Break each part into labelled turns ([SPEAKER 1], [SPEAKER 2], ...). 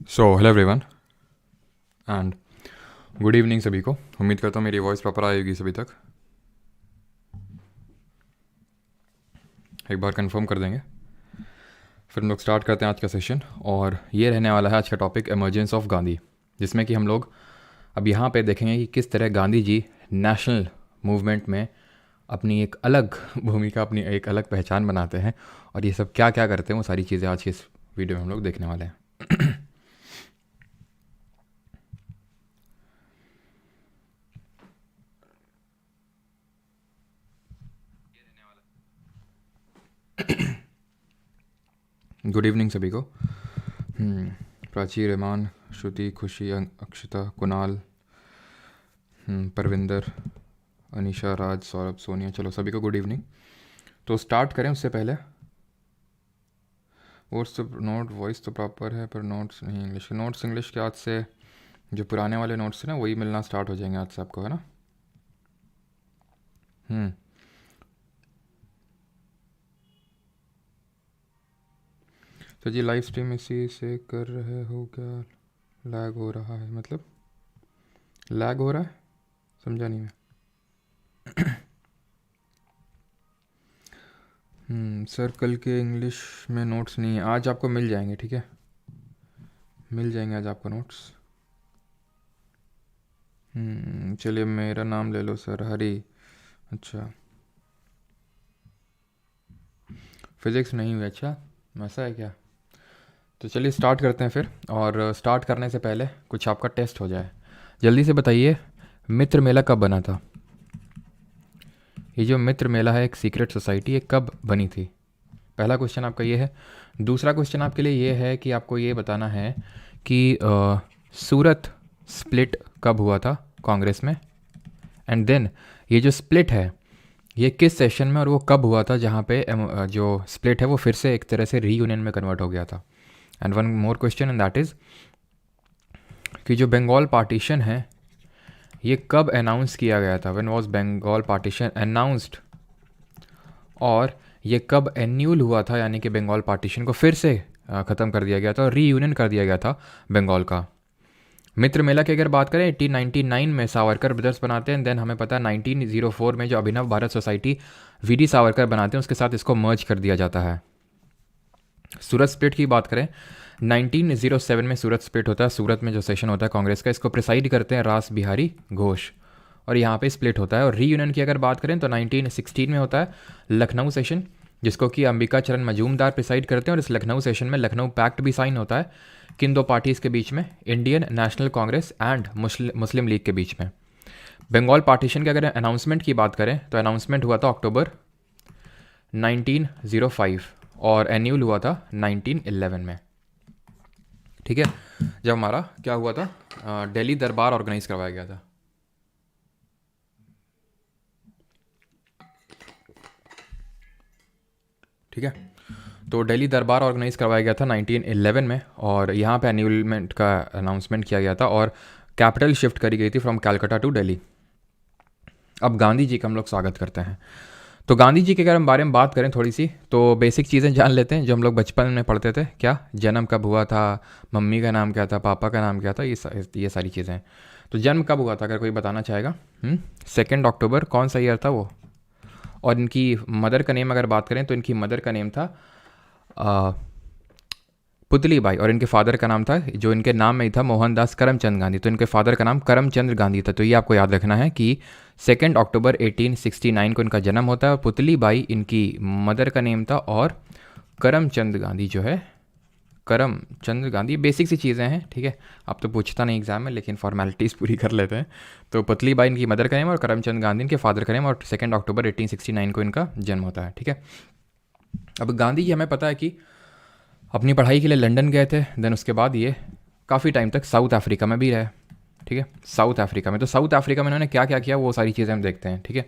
[SPEAKER 1] Hello everyone and good evening सभी को। उम्मीद करता हूँ मेरी वॉइस प्रॉपर आएगी सभी तक। एक बार कंफर्म कर देंगे फिर हम लोग स्टार्ट करते हैं आज का सेशन। और ये रहने वाला है आज का टॉपिक इमर्जेंस ऑफ गांधी, जिसमें कि हम लोग अब यहाँ पे देखेंगे कि किस तरह गांधी जी नेशनल मूवमेंट में अपनी एक अलग भूमिका, अपनी एक अलग पहचान बनाते हैं और ये सब क्या क्या करते हैं, वो सारी चीज़ें आज की इस वीडियो में हम लोग देखने वाले हैं। गुड इवनिंग सभी को। प्राची, रहमान, श्रुति, खुशी, अक्षता, कुणाल, परविंदर, अनीशा, राज, सौरभ, सोनिया, चलो सभी को गुड इवनिंग। तो स्टार्ट करें उससे पहले वोट्स तो नोट वॉइस तो प्रॉपर है पर नोट्स नहीं इंग्लिश के। नोट्स इंग्लिश के आज से जो पुराने वाले नोट्स हैं ना वही मिलना स्टार्ट हो जाएंगे आज से आपको, है ना। तो जी लाइव स्ट्रीम इसी से कर रहे हो क्या? लैग हो रहा है मतलब लैग हो रहा है, समझा नहीं मैं। सर कल के इंग्लिश में नोट्स नहीं है, आज आपको मिल जाएंगे, ठीक है, मिल जाएंगे आज आपको नोट्स। चलिए मेरा नाम ले लो सर, हरी। अच्छा फिज़िक्स नहीं हुई, अच्छा ऐसा है क्या। तो चलिए स्टार्ट करते हैं फिर। और स्टार्ट करने से पहले कुछ आपका टेस्ट हो जाए। जल्दी से बताइए मित्र मेला कब बना था। ये जो मित्र मेला है एक सीक्रेट सोसाइटी, ये कब बनी थी? पहला क्वेश्चन आपका ये है। दूसरा क्वेश्चन आपके लिए ये है कि आपको ये बताना है कि सूरत स्प्लिट कब हुआ था कांग्रेस में। एंड देन ये जो स्प्लिट है ये किस सेशन में और वो कब हुआ था, जहाँ पे जो स्प्लिट है वो फिर से एक तरह से रीयूनियन में कन्वर्ट हो गया था। And one more question and that is कि जो बंगाल पार्टीशन है ये कब अनाउंस किया गया था। When was Bengal partition announced, और ये कब एन्यूल हुआ था, यानी कि बंगाल पार्टीशन को फिर से ख़त्म कर दिया गया था और रीयूनियन कर दिया गया था बंगाल का। मित्र मेला की अगर बात करें 1899 में सावरकर ब्रदर्स बनाते हैं। देन हमें पता है 1904 में जो अभिनव भारत सोसाइटी वीडी सावरकर बनाते हैं उसके साथ इसको मर्ज कर दिया जाता है। सूरत स्प्लिट की बात करें 1907 में सूरत स्प्लिट होता है। सूरत में जो सेशन होता है कांग्रेस का, इसको प्रिसाइड करते हैं रास बिहारी घोष और यहाँ पे स्प्लिट होता है। और रीयूनियन की अगर बात करें तो 1916 में होता है लखनऊ सेशन, जिसको कि अंबिका चरण मजूमदार प्रिसाइड करते हैं। और इस लखनऊ सेशन में लखनऊ पैक्ट भी साइन होता है किन दो पार्टीज़ के बीच में, Indian national Congress and Muslim league के बीच में। बंगाल पार्टीशन की अगर अनाउंसमेंट की बात करें तो अनाउंसमेंट हुआ था अक्टूबर 1905 और एन्यूल हुआ था 1911 में, ठीक है, जब हमारा क्या हुआ था, दिल्ली दरबार ऑर्गेनाइज करवाया गया था। ठीक है, तो दिल्ली दरबार ऑर्गेनाइज करवाया गया था 1911 में और यहाँ पे एन्यूलमेंट का अनाउंसमेंट किया गया था और कैपिटल शिफ्ट करी गई थी फ्रॉम कैलकाटा टू दिल्ली। अब गांधी जी का हम लोग स्वागत करते हैं। तो गांधी जी के अगर हम बारे में बात करें थोड़ी सी, तो बेसिक चीज़ें जान लेते हैं जो हम लोग बचपन में पढ़ते थे। क्या जन्म कब हुआ था, मम्मी का नाम क्या था, पापा का नाम क्या था, ये सारी चीज़ें। तो जन्म कब हुआ था अगर कोई बताना चाहेगा? 2 अक्टूबर। कौन सा ईयर था वो? और इनकी मदर का नेम अगर बात करें तो इनकी मदर का नेम था पुतली बाई और इनके फादर का नाम था, जो इनके नाम में ही था, मोहनदास करमचंद गांधी। तो इनके फादर का नाम करमचंद गांधी था। तो ये आपको याद रखना है कि 2 अक्टूबर 1869 को इनका जन्म होता है और पुतली बाई इनकी मदर का नेम था और करमचंद गांधी जो है, करमचंद गांधी। बेसिक सी चीज़ें हैं, ठीक है, आप तो पूछता नहीं एग्जाम में लेकिन फॉर्मेलिटीज़ पूरी कर लेते हैं। तो पुतली बाई इनकी मदर का नेम और करमचंद गांधी इनके फादर का नेम और 2 अक्टूबर 1869 को इनका जन्म होता है, ठीक है। अब गांधी जी हमें पता है कि अपनी पढ़ाई के लिए लंदन गए थे। देन उसके बाद ये काफ़ी टाइम तक साउथ अफ्रीका में भी रहे, ठीक है, साउथ अफ्रीका में। तो साउथ अफ्रीका में इन्होंने क्या क्या किया वो सारी चीज़ें हम देखते हैं, ठीक है।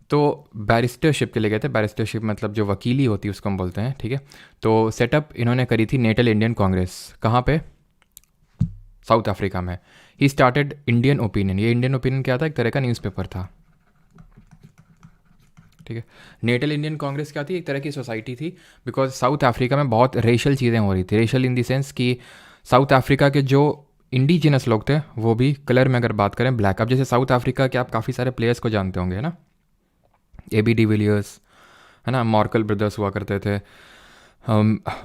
[SPEAKER 1] तो बैरिस्टरशिप के लिए गए थे। बैरिस्टरशिप मतलब जो वकीली होती है उसको हम बोलते हैं, ठीक है। तो सेटअप इन्होंने करी थी नेटल इंडियन कांग्रेस। कहाँ पे? साउथ अफ्रीका में। He started Indian opinion. ये इंडियन ओपिनियन क्या था? एक तरह का न्यूज़पेपर था, ठीक है। नेटल इंडियन कांग्रेस क्या थी? एक तरह की सोसाइटी थी, बिकॉज साउथ अफ्रीका में बहुत रेशल चीज़ें हो रही थी। रेशल इन द सेंस कि साउथ अफ्रीका के जो इंडिजिनस लोग थे वो भी कलर में अगर बात करें ब्लैक। अब जैसे साउथ अफ्रीका के आप काफ़ी सारे प्लेयर्स को जानते होंगे, है ना, AB डिविलियर्स, है ना, मॉर्कल ब्रदर्स हुआ करते थे,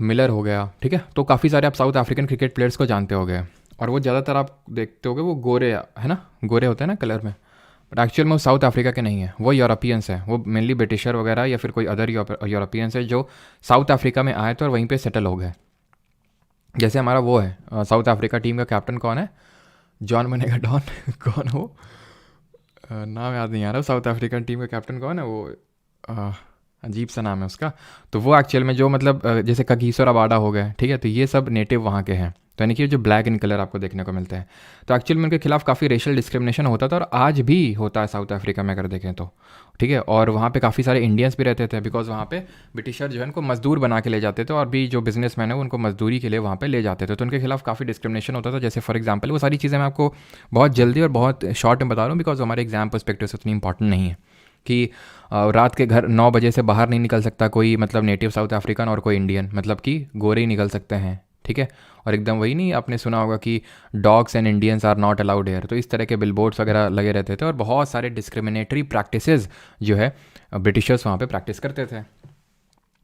[SPEAKER 1] मिलर हो गया, ठीक है। तो काफ़ी सारे आप साउथ अफ्रीकन क्रिकेट प्लेयर्स को जानते होंगे, और वो ज़्यादातर आप देखते होंगे वो गोरे, है ना, गोरे होते हैं ना कलर में, बट एक्चुअल में वो साउथ अफ्रीका के नहीं है, वो यूरोपियंस हैं, वो मेनली ब्रिटिशर वगैरह या फिर कोई अदर यूरोपियंस है जो साउथ अफ्रीका में आए थे और वहीं पे सेटल हो गए। जैसे हमारा वो है साउथ अफ्रीका टीम का कैप्टन कौन है, जॉन बनेगा डॉन कौन हो, नाम याद नहीं आ रहा, साउथ अफ्रीकन टीम का कैप्टन कौन है वो, अजीब सा नाम है उसका। तो वो एक्चुअल में जो मतलब जैसे कगीसो रबाडा हो गए, ठीक है, तो ये सब नेटिव वहाँ के हैं, तो यानी कि जो ब्लैक इन कलर आपको देखने को मिलते हैं। तो एक्चुअल में उनके खिलाफ काफ़ी रेशियल डिस्क्रिमिनेशन होता था और आज भी होता है साउथ अफ्रीका में अगर देखें तो, ठीक है। और वहाँ पे काफ़ी सारे इंडियंस भी रहते थे, बिकॉज वहाँ पे ब्रिटिशर जो है उनको मजदूर बना के ले जाते थे, और भी जो बिजनेसमैन है वो उनको मजदूरी के लिए वहाँ पे ले जाते थे, तो उनके खिलाफ काफ़ी डिस्क्रिमिनेशन होता था। जैसे फॉर एग्जाम्पल, वो सारी चीज़ें मैं आपको बहुत जल्दी और बहुत शॉर्ट में बता रहा हूँ, बिकॉज हमारे एग्जाम पर्सपेक्टिव से उतनी इंपॉर्टेंट नहीं है कि रात के घर 9 बजे से बाहर नहीं निकल सकता कोई, मतलब नेटिव साउथ अफ्रीकन और कोई इंडियन, मतलब कि गोरे ही निकल सकते हैं, ठीक है। और एकदम वही नहीं, आपने सुना होगा कि dogs and Indians are not allowed here, तो इस तरह के बिलबोर्ड्स वगैरह लगे रहते थे, और बहुत सारे डिस्क्रिमिनेटरी प्रैक्टिसेस जो है ब्रिटिशर्स वहाँ पे प्रैक्टिस करते थे।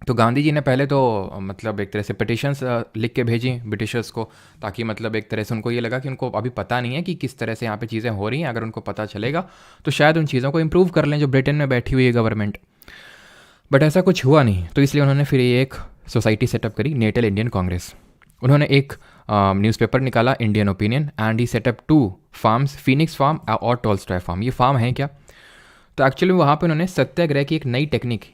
[SPEAKER 1] तो गांधी जी ने पहले तो मतलब एक तरह से पिटिशंस लिख के भेजी ब्रिटिशर्स को, ताकि मतलब एक तरह से उनको ये लगा कि उनको अभी पता नहीं है कि किस तरह से यहाँ पे चीज़ें हो रही हैं, अगर उनको पता चलेगा तो शायद उन चीज़ों को इम्प्रूव कर लें जो ब्रिटेन में बैठी हुई है गवर्नमेंट। बट ऐसा कुछ हुआ नहीं, तो इसलिए उन्होंने फिर ये एक सोसाइटी सेटअप करी, नेटल इंडियन कांग्रेस। उन्होंने एक न्यूज़पेपर निकाला, Indian Opinion, and he setup 2 farms, Phoenix farm और टॉल्स्टॉय फार्म। ये फार्म है क्या, तो एक्चुअली वहाँ पे उन्होंने सत्याग्रह की एक नई टेक्निक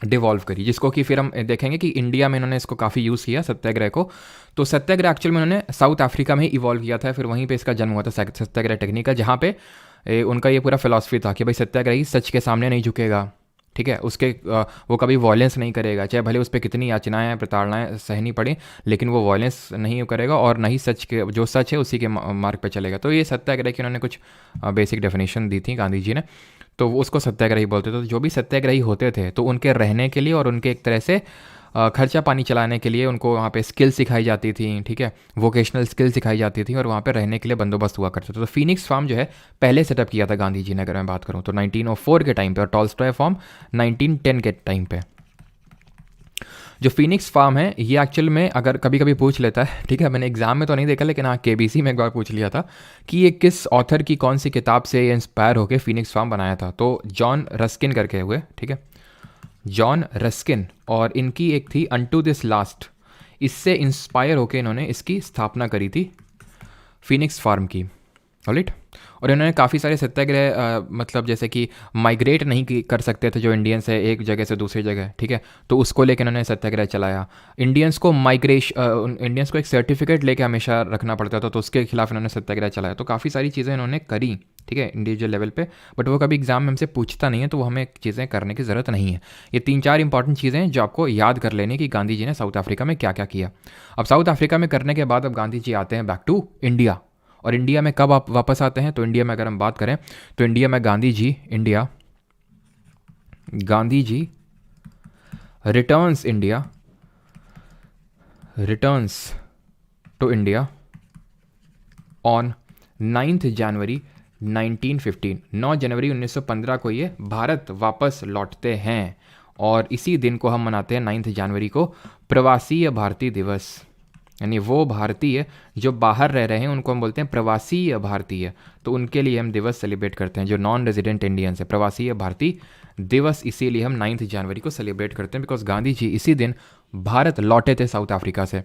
[SPEAKER 1] डिवॉल्व करी, जिसको कि फिर हम देखेंगे कि इंडिया में इन्होंने इसको काफ़ी यूज़ किया सत्याग्रह को। तो सत्याग्रह एक्चुअल में उन्होंने साउथ अफ्रीका में ही इवॉल्व किया था, फिर वहीं पे इसका जन्म हुआ था सत्याग्रह टेक्निक का, जहाँ पे उनका ये पूरा फिलॉसफी था कि भाई सत्याग्रही सच के सामने नहीं झुकेगा, ठीक है, उसके वो कभी वॉयलेंस नहीं करेगा, चाहे भले उस पर कितनी याचनाएं प्रताड़नाएं सहनी पड़े, लेकिन वो वॉयलेंस नहीं करेगा और नहीं सच के, जो सच है उसी के मार्ग पे चलेगा। तो ये सत्याग्रह की उन्होंने कुछ बेसिक डेफिनेशन दी थी गांधी जी ने, तो वो उसको सत्याग्रही बोलते थे। तो जो भी सत्याग्रही होते थे तो उनके रहने के लिए और उनके एक तरह से खर्चा पानी चलाने के लिए उनको वहाँ पे स्किल सिखाई जाती थी, ठीक है, वोकेशनल स्किल सिखाई जाती थी, और वहाँ पे रहने के लिए बंदोबस्त हुआ करते थे। तो फिनिक्स फार्म जो है पहले सेटअप किया था गांधी जी ने, अगर मैं बात करूँ तो 1904 के टाइम पे, और टॉल्स्टॉय फार्म 1910 के टाइम पे। जो फिनिक्स फार्म है ये एक्चुअल में अगर कभी कभी पूछ लेता है, ठीक है, मैंने एग्जाम में तो नहीं देखा, लेकिन हाँ KBC में एक बार पूछ लिया था कि ये किस ऑथर की कौन सी किताब से ये इंस्पायर होकर फिनिक्स फार्म बनाया था। तो जॉन रस्किन करके हुए, ठीक है, जॉन रस्किन, और इनकी एक थी अनटू दिस लास्ट, इससे इंस्पायर होकर इन्होंने इसकी स्थापना करी थी फिनिक्स फार्म की, ऑलराइट। और इन्होंने काफ़ी सारे सत्याग्रह मतलब जैसे कि माइग्रेट नहीं कर सकते थे जो इंडियंस है एक जगह से दूसरी जगह, ठीक है, तो उसको लेकर इन्होंने सत्याग्रह चलाया। इंडियंस को इंडियंस को एक सर्टिफिकेट लेके हमेशा रखना पड़ता था, तो उसके खिलाफ इन्होंने सत्याग्रह चलाया। तो काफ़ी सारी चीज़ें इन्होंने करी, ठीक है, इंडिविजुअल लेवल पे, बट वो कभी एग्जाम में हमसे पूछता नहीं है, तो वो हमें चीज़ें करने की ज़रूरत नहीं है। ये 3-4 इंपॉर्टेंट चीज़ें हैं जो आपको याद कर लेनी कि गांधी जी ने साउथ अफ्रीका में क्या क्या किया। अब साउथ अफ्रीका में करने के बाद अब गांधी जी आते हैं बैक टू इंडिया। और इंडिया में कब आप वापस आते हैं, तो इंडिया में अगर हम बात करें तो इंडिया में Gandhi ji returns to India on 9 जनवरी 1915। 9 जनवरी 1915 को ये भारत वापस लौटते हैं, और इसी दिन को हम मनाते हैं 9 जनवरी को प्रवासीय भारतीय दिवस। यानी वो भारतीय जो बाहर रह रहे हैं उनको हम बोलते हैं प्रवासीय भारतीय, तो उनके लिए हम दिवस सेलिब्रेट करते हैं। जो नॉन रेजिडेंट इंडियंस है, प्रवासीय भारतीय दिवस, इसीलिए हम 9 जनवरी को सेलिब्रेट करते हैं, बिकॉज गांधी जी इसी दिन भारत लौटे थे साउथ अफ्रीका से।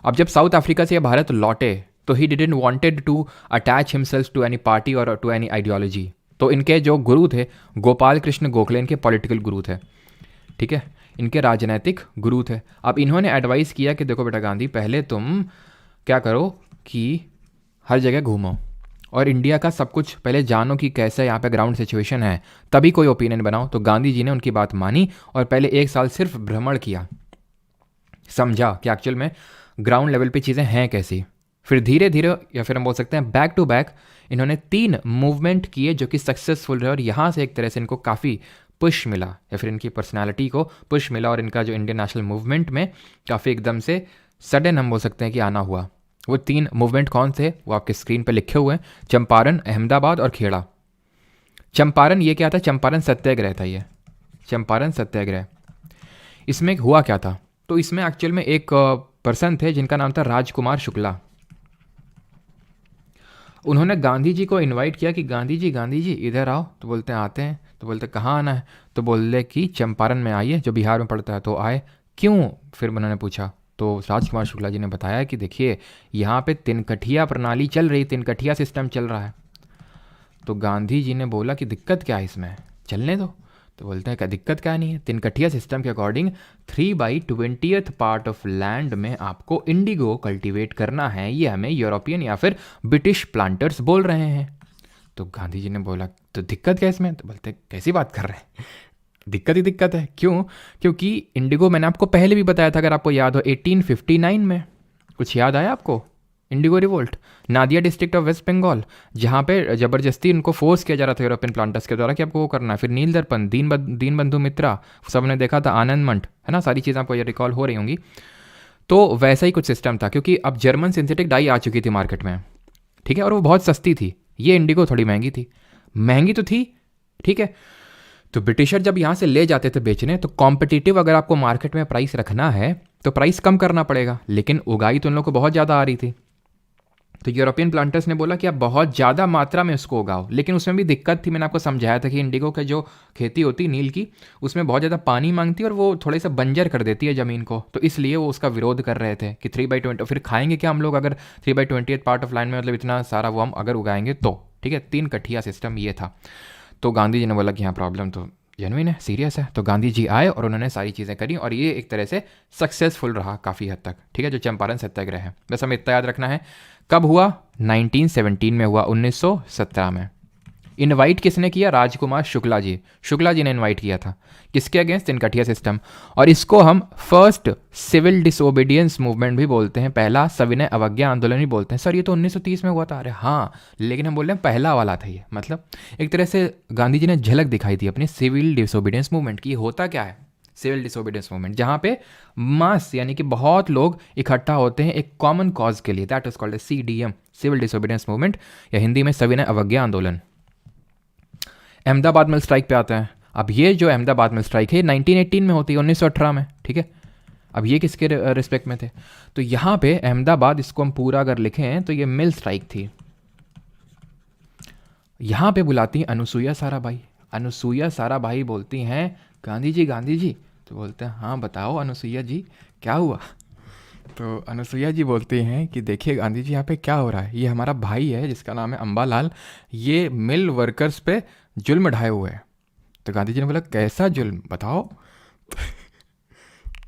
[SPEAKER 1] अब जब साउथ अफ्रीका से भारत लौटे तो he didn't wanted to attach himself to any party और टू एनी आइडियोलॉजी। तो इनके जो गुरु थे गोपाल कृष्ण गोखले, इनके पॉलिटिकल गुरु थे, ठीक है, इनके राजनैतिक गुरु थे। अब इन्होंने एडवाइस किया कि देखो बेटा गांधी, पहले तुम क्या करो कि हर जगह घूमो और इंडिया का सब कुछ पहले जानो कि कैसे यहाँ पे ग्राउंड सिचुएशन है, तभी कोई ओपिनियन बनाओ। तो गांधी जी ने उनकी बात मानी और पहले 1 साल सिर्फ भ्रमण किया, समझा कि एक्चुअल में ग्राउंड लेवल पे चीज़ें हैं कैसी। फिर धीरे धीरे, या फिर हम बोल सकते हैं बैक टू बैक, इन्होंने 3 मूवमेंट किए जो कि सक्सेसफुल रहे, और यहाँ से एक तरह से इनको काफ़ी पुश मिला, या फिर इनकी पर्सनालिटी को पुश मिला, और इनका जो इंडियन नेशनल मूवमेंट में काफ़ी एकदम से सडन हम बोल सकते हैं कि आना हुआ। वो 3 मूवमेंट कौन से, वो आपके स्क्रीन पे लिखे हुए हैं, चंपारण, अहमदाबाद और खेड़ा। चंपारण ये क्या था, चंपारण सत्याग्रह था ये, चंपारण सत्याग्रह। इसमें हुआ क्या था, तो इसमें एक्चुअल में एक पर्सन थे जिनका नाम था राजकुमार शुक्ला। उन्होंने गांधी जी को इनवाइट किया कि गांधी जी इधर आओ। तो बोलते हैं आते हैं। तो बोलते कहाँ आना है, तो बोले कि चंपारण में आइए, जो बिहार में पड़ता है। तो आए, क्यों, फिर उन्होंने पूछा। तो राजकुमार शुक्ला जी ने बताया कि देखिए यहाँ पे तिनकठिया प्रणाली चल रही, तिनकठिया सिस्टम चल रहा है। तो गांधी जी ने बोला कि दिक्कत क्या है इसमें, चलने दो। तो बोलते हैं क्या दिक्कत क्या नहीं है, तिनकठिया सिस्टम के अकॉर्डिंग 3/20 पार्ट ऑफ लैंड में आपको इंडिगो कल्टीवेट करना है, ये हमें यूरोपियन या फिर ब्रिटिश प्लांटर्स बोल रहे हैं। तो गांधी जी ने बोला तो दिक्कत क्या है इसमें, तो बोलते कैसी बात कर रहे हैं, दिक्कत ही दिक्कत है। क्यों, क्योंकि इंडिगो मैंने आपको पहले भी बताया था, अगर आपको याद हो 1859 में, कुछ याद आया आपको, indigo revolt, Nadia district of West Bengal, जहाँ पे ज़बरदस्ती उनको फोर्स किया जा रहा था यूरोपियन प्लांटर्स के द्वारा कि आपको वो करना है। फिर नील दर्पण, दीन बंधु मित्रा, सबने देखा था, आनंद मंठ, है ना, सारी चीज़ें आपको ये रिकॉल हो रही होंगी। तो वैसा ही कुछ सिस्टम था, क्योंकि अब जर्मन सिंथेटिक डाई आ चुकी थी मार्केट में, ठीक है, और वो बहुत सस्ती थी। ये इंडिगो थोड़ी महंगी थी, महंगी तो थी, ठीक है। तो ब्रिटिशर जब यहाँ से ले जाते थे बेचने, तो कॉम्पिटिटिव अगर आपको मार्केट में प्राइस रखना है तो प्राइस कम करना पड़ेगा, लेकिन उगाई तो उन लोगों को बहुत ज़्यादा आ रही थी। तो यूरोपियन प्लांटर्स ने बोला कि आप बहुत ज़्यादा मात्रा में उसको उगाओ, लेकिन उसमें भी दिक्कत थी। मैंने आपको समझाया था कि इंडिगो की जो खेती होती नील की, उसमें बहुत ज़्यादा पानी मांगती है और वो थोड़े से बंजर कर देती है ज़मीन को। तो इसलिए वो उसका विरोध कर रहे थे कि 3/20, फिर खाएंगे क्या हम लोग अगर 3/20 पार्ट ऑफ लैंड में, मतलब इतना सारा वो हम अगर उगाएंगे तो, ठीक है। 3 कठिया सिस्टम ये था। तो गांधी जी ने बोला कि हाँ प्रॉब्लम तो जेन्युइन है, सीरियस है। तो गांधी जी आए और उन्होंने सारी चीज़ें करी, और ये एक तरह से सक्सेसफुल रहा काफ़ी हद तक, ठीक है, जो चंपारण सत्याग्रह है। बस हमें इतना याद रखना है, कब हुआ, 1917 में हुआ, 1917 में। इनवाइट किसने किया, राजकुमार शुक्ला जी, शुक्ला जी ने इनवाइट किया था, किसके अगेंस्ट, तिनकठिया सिस्टम। और इसको हम फर्स्ट सिविल डिसोबीडियंस मूवमेंट भी बोलते हैं, पहला सविनय अवज्ञा आंदोलन भी बोलते हैं। सर ये तो 1930 में हुआ था, अरे हाँ, लेकिन हम बोल रहे हैं पहला वाला था ये। मतलब एक तरह से गांधी जी ने झलक दिखाई थी अपनी सिविल डिसोबीडियंस मूवमेंट की। होता क्या है सिविल डिसोबीडियंस मूवमेंट, जहाँ पे मास यानी कि बहुत लोग इकट्ठा होते हैं एक कॉमन कॉज के लिए, that is called CDM, civil disobedience movement, या हिंदी में सविनय अवज्ञा आंदोलन। अहमदाबाद मिल स्ट्राइक पे आता है। अब ये जो अहमदाबाद मिल स्ट्राइक है 1918 में होती है, 1918 में, ठीक है। अब ये किसके रिस्पेक्ट में थे, तो यहाँ पे अहमदाबाद, इसको हम पूरा अगर लिखें तो ये मिल स्ट्राइक थी। यहाँ पे बुलाती हैं अनुसुईया साराभाई। अनुसुईया साराभाई बोलती हैं गांधी जी। तो बोलते हैं हाँ बताओ अनुसुईया जी क्या हुआ। तो अनुसुईया जी बोलती हैं कि देखिए गांधी जी यहाँ पे क्या हो रहा है, ये हमारा भाई है जिसका नाम है अंबालाल, ये मिल वर्कर्स पे जुल्म ढाए हुए है। तो गांधी जी ने बोला कैसा जुल्म बताओ।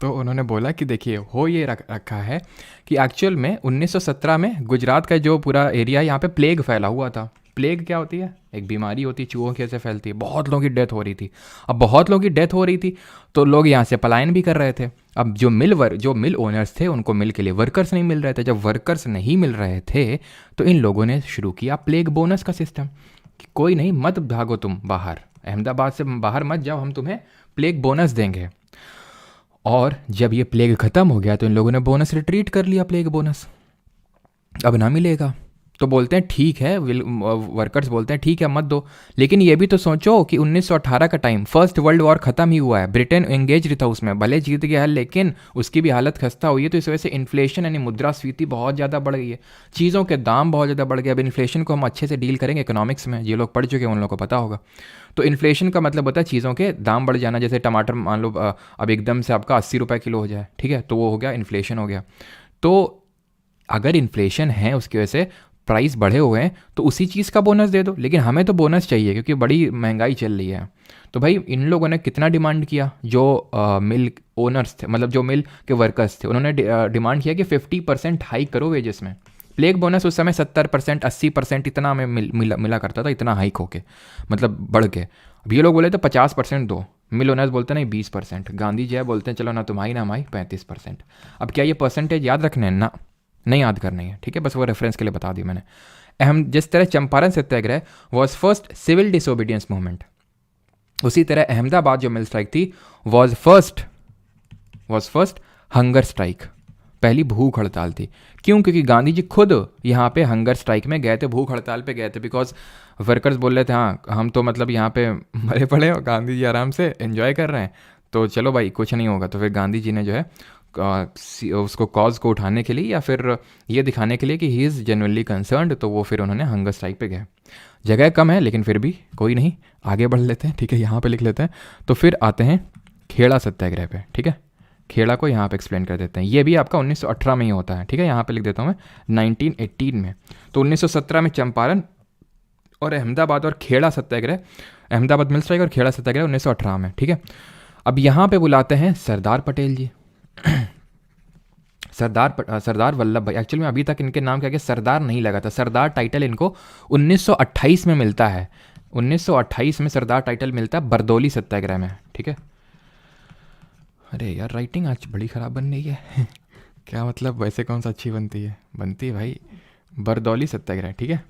[SPEAKER 1] तो उन्होंने बोला कि देखिए हो ये रखा है कि एक्चुअल में 1917 में गुजरात का जो पूरा एरिया है यहाँ पे प्लेग फैला हुआ था। प्लेग क्या होती है, एक बीमारी होती है, चूहों कैसे फैलती है, बहुत लोगों की डेथ हो रही थी। अब बहुत लोगों की डेथ हो रही थी तो लोग यहाँ से पलायन भी कर रहे थे। अब जो मिल ओनर्स थे उनको मिल के लिए वर्कर्स नहीं मिल रहे थे। जब वर्कर्स नहीं मिल रहे थे तो इन लोगों ने शुरू किया प्लेग बोनस का सिस्टम कि कोई नहीं, मत भागो तुम बाहर, अहमदाबाद से बाहर मत जाओ, हम तुम्हें प्लेग बोनस देंगे। और जब ये प्लेग ख़त्म हो गया तो इन लोगों ने बोनस रिट्रीट कर लिया, प्लेग बोनस अब ना मिलेगा। तो बोलते हैं ठीक है, वर्कर्स बोलते हैं ठीक है मत दो, लेकिन ये भी तो सोचो कि 1918 का टाइम, फर्स्ट वर्ल्ड वॉर ख़त्म ही हुआ है, ब्रिटेन एंगेज था उसमें, भले जीत गया है लेकिन उसकी भी हालत खस्ता हुई है। तो इस वजह से इन्फ्लेशन यानी मुद्रास्फीति बहुत ज़्यादा बढ़ गई है, चीज़ों के दाम बहुत ज़्यादा बढ़ गए। अब इन्फ्लेशन को हम अच्छे से डील करेंगे इकोनॉमिक्स में, ये लोग पढ़ चुके हैं उन लोगों को पता होगा। तो इन्फ्लेशन का मतलब होता है चीज़ों के दाम बढ़ जाना। जैसे टमाटर मान लो अब एकदम से आपका 80 रुपये किलो हो जाए, ठीक है, तो वो हो गया इन्फ्लेशन हो गया। तो अगर इन्फ्लेशन है उसकी वजह से प्राइस बढ़े हुए हैं तो उसी चीज़ का बोनस दे दो, लेकिन हमें तो बोनस चाहिए क्योंकि बड़ी महंगाई चल रही है। तो भाई इन लोगों ने कितना डिमांड किया, जो मिल ओनर्स थे, मतलब जो मिल के वर्कर्स थे, उन्होंने डिमांड किया कि 50% हाइक करो वेजेस में। प्लेग बोनस उस समय 70% 80% इतना में मिला करता था, इतना हाइक होके मतलब बढ़ के। अब ये लोग बोले तो 50% दो, मिल ओनर्स बोलते नहीं 20%, गांधी जी बोलते हैं चलो ना तुम्हारी ना हमारी 35%। अब क्या ये परसेंटेज याद रखने हैं ना, नहीं याद करनी है, ठीक है, बस वो रेफरेंस के लिए बता दी मैंने। जिस तरह Champaran satyagraha was first civil disobedience movement, उसी तरह अहमदाबाद जो मिल स्ट्राइक थी वॉज फर्स्ट हंगर स्ट्राइक, पहली भूख हड़ताल थी। क्यों? क्योंकि गांधी जी खुद यहाँ पे हंगर स्ट्राइक में गए थे, भूख हड़ताल पे गए थे, बिकॉज वर्कर्स बोल रहे थे हाँ हम तो मतलब यहाँ पे मरे पड़े हो, गांधी जी आराम से एंजॉय कर रहे हैं, तो चलो भाई कुछ नहीं होगा। तो फिर गांधी जी ने जो है उसको कॉज को उठाने के लिए या फिर ये दिखाने के लिए कि ही इज़ जेन्युइनली कंसर्न्ड, तो वो फिर उन्होंने हंगर स्ट्राइक पे गए। जगह कम है लेकिन फिर भी कोई नहीं, आगे बढ़ लेते हैं, ठीक है, यहाँ पे लिख लेते हैं। तो फिर आते हैं खेड़ा सत्याग्रह पे, ठीक है, खेड़ा को यहाँ पे एक्सप्लेन कर देते हैं। ये भी आपका 1918 में ही होता है, ठीक है, यहाँ पे लिख देता हूँ मैं 1918 में। तो 1917 में चंपारण और अहमदाबाद और खेड़ा सत्याग्रह, अहमदाबाद मिल स्ट्राइक और खेड़ा सत्याग्रह 1918 में, ठीक है। अब यहाँ पे बुलाते हैं सरदार पटेल जी। सरदार वल्लभ भाई, एक्चुअली में अभी तक इनके नाम क्या सरदार नहीं लगा था। सरदार टाइटल इनको 1928 में मिलता है, 1928 में सरदार टाइटल मिलता है बरदौली सत्याग्रह में, ठीक है। अरे यार राइटिंग आज बड़ी ख़राब बन रही है क्या मतलब, वैसे कौन सा अच्छी बनती है भाई, बरदौली सत्याग्रह, ठीक है।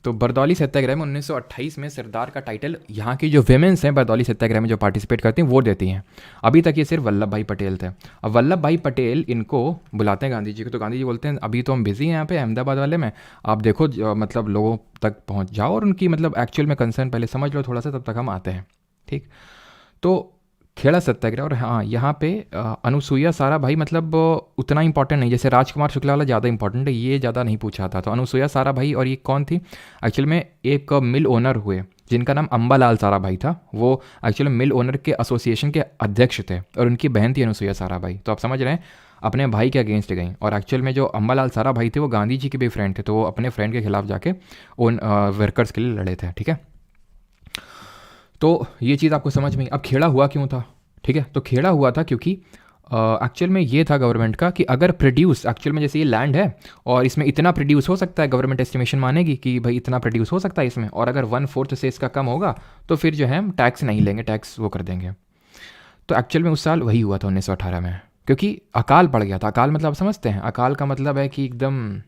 [SPEAKER 1] तो बरदौली सत्याग्रह में 1928 में सरदार का टाइटल यहाँ की जो वेमेंस हैं बरदौली सत्याग्रह में जो पार्टिसिपेट करती हैं वो देती हैं। अभी तक ये सिर्फ वल्लभ भाई पटेल थे। अब वल्लभ भाई पटेल इनको बुलाते हैं गांधी जी को, तो गांधी जी बोलते हैं अभी तो हम बिजी हैं यहाँ पे अहमदाबाद वाले में, आप देखो मतलब लोगों तक पहुँच जाओ और उनकी मतलब एक्चुअल में कंसर्न पहले समझ लो थोड़ा सा, तब तक हम आते हैं, ठीक। तो खेड़ा सत्याग्रह, और हाँ यहाँ पे अनुसुईया साराभाई मतलब उतना इंपॉर्टेंट नहीं, जैसे राजकुमार शुक्ला वाला ज़्यादा इंपॉर्टेंट है, ये ज़्यादा नहीं पूछा था। तो अनुसुईया साराभाई, और ये कौन थी एक्चुअल में, एक मिल ओनर हुए जिनका नाम अंबालाल साराभाई था। वो एक्चुअली मिल ओनर के एसोसिएशन के अध्यक्ष थे और उनकी बहन थी अनुसुईया साराभाई। तो आप समझ रहे हैं अपने भाई के अगेंस्ट गई, और एक्चुअल में जो अंबालाल साराभाई थे वो गांधी जी के भी फ्रेंड थे, तो वो अपने फ्रेंड के खिलाफ जाके उन वर्कर्स के लिए लड़े थे, ठीक है। तो ये चीज़ आपको समझ में। अब खेड़ा हुआ क्यों था, ठीक है, तो खेड़ा हुआ था क्योंकि एक्चुअल में ये था गवर्नमेंट का कि अगर प्रोड्यूस, एक्चुअल में जैसे ये लैंड है और इसमें इतना प्रोड्यूस हो सकता है, गवर्नमेंट एस्टिमेशन मानेगी कि भाई इतना प्रोड्यूस हो सकता है इसमें, और अगर 1/4 से इसका कम होगा तो फिर जो है हम टैक्स नहीं लेंगे, टैक्स वो कर देंगे। तो एक्चुअल में उस साल वही हुआ था 1918 में, क्योंकि अकाल पड़ गया था। अकाल मतलब आप समझते हैं, अकाल का मतलब है कि एकदम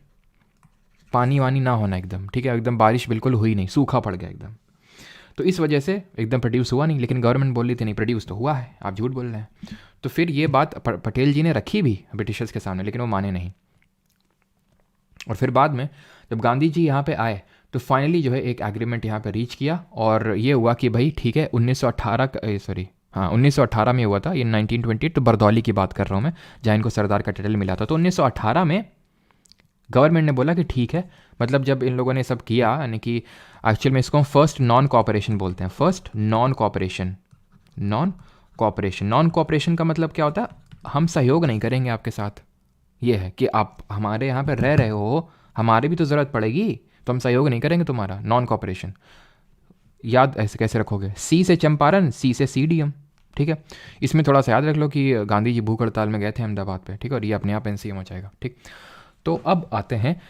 [SPEAKER 1] पानी वानी ना होना एकदम, ठीक है, एकदम बारिश बिल्कुल हुई नहीं, सूखा पड़ गया एकदम। तो इस वजह से एकदम प्रोड्यूस हुआ नहीं, लेकिन गवर्नमेंट बोल रही थी नहीं प्रोड्यूस तो हुआ है, आप झूठ बोल रहे हैं। तो फिर ये बात पटेल जी ने रखी भी ब्रिटिशर्स के सामने, लेकिन वो माने नहीं। और फिर बाद में जब गांधी जी यहाँ पे आए तो फाइनली जो है एक एग्रीमेंट यहाँ पे रीच किया, और ये हुआ कि भाई ठीक है 1918 में हुआ था ये 1928, तो बरदौली की बात कर रहा हूँ मैं, जहाँ इनको सरदार का टाइटल मिला था। तो 1918 में गवर्नमेंट ने बोला कि ठीक है, मतलब जब इन लोगों ने सब किया, यानी कि एक्चुअल में इसको हम फर्स्ट नॉन कोऑपरेशन बोलते हैं, first non cooperation. Non cooperation का मतलब क्या होता है, हम सहयोग नहीं करेंगे आपके साथ, ये है कि आप हमारे यहाँ पे रह रहे हो, हमारी भी तो ज़रूरत पड़ेगी, तो हम सहयोग नहीं करेंगे तुम्हारा, नॉन कोऑपरेशन। याद ऐसे कैसे रखोगे, सी से चंपारण, सी से CDM, ठीक है। इसमें थोड़ा सा याद रख लो कि गांधी जी भूख हड़ताल में गए थे अहमदाबाद पे, ठीक है, और ये अपने आप NCM हो जाएगा, ठीक। तो अब आते हैं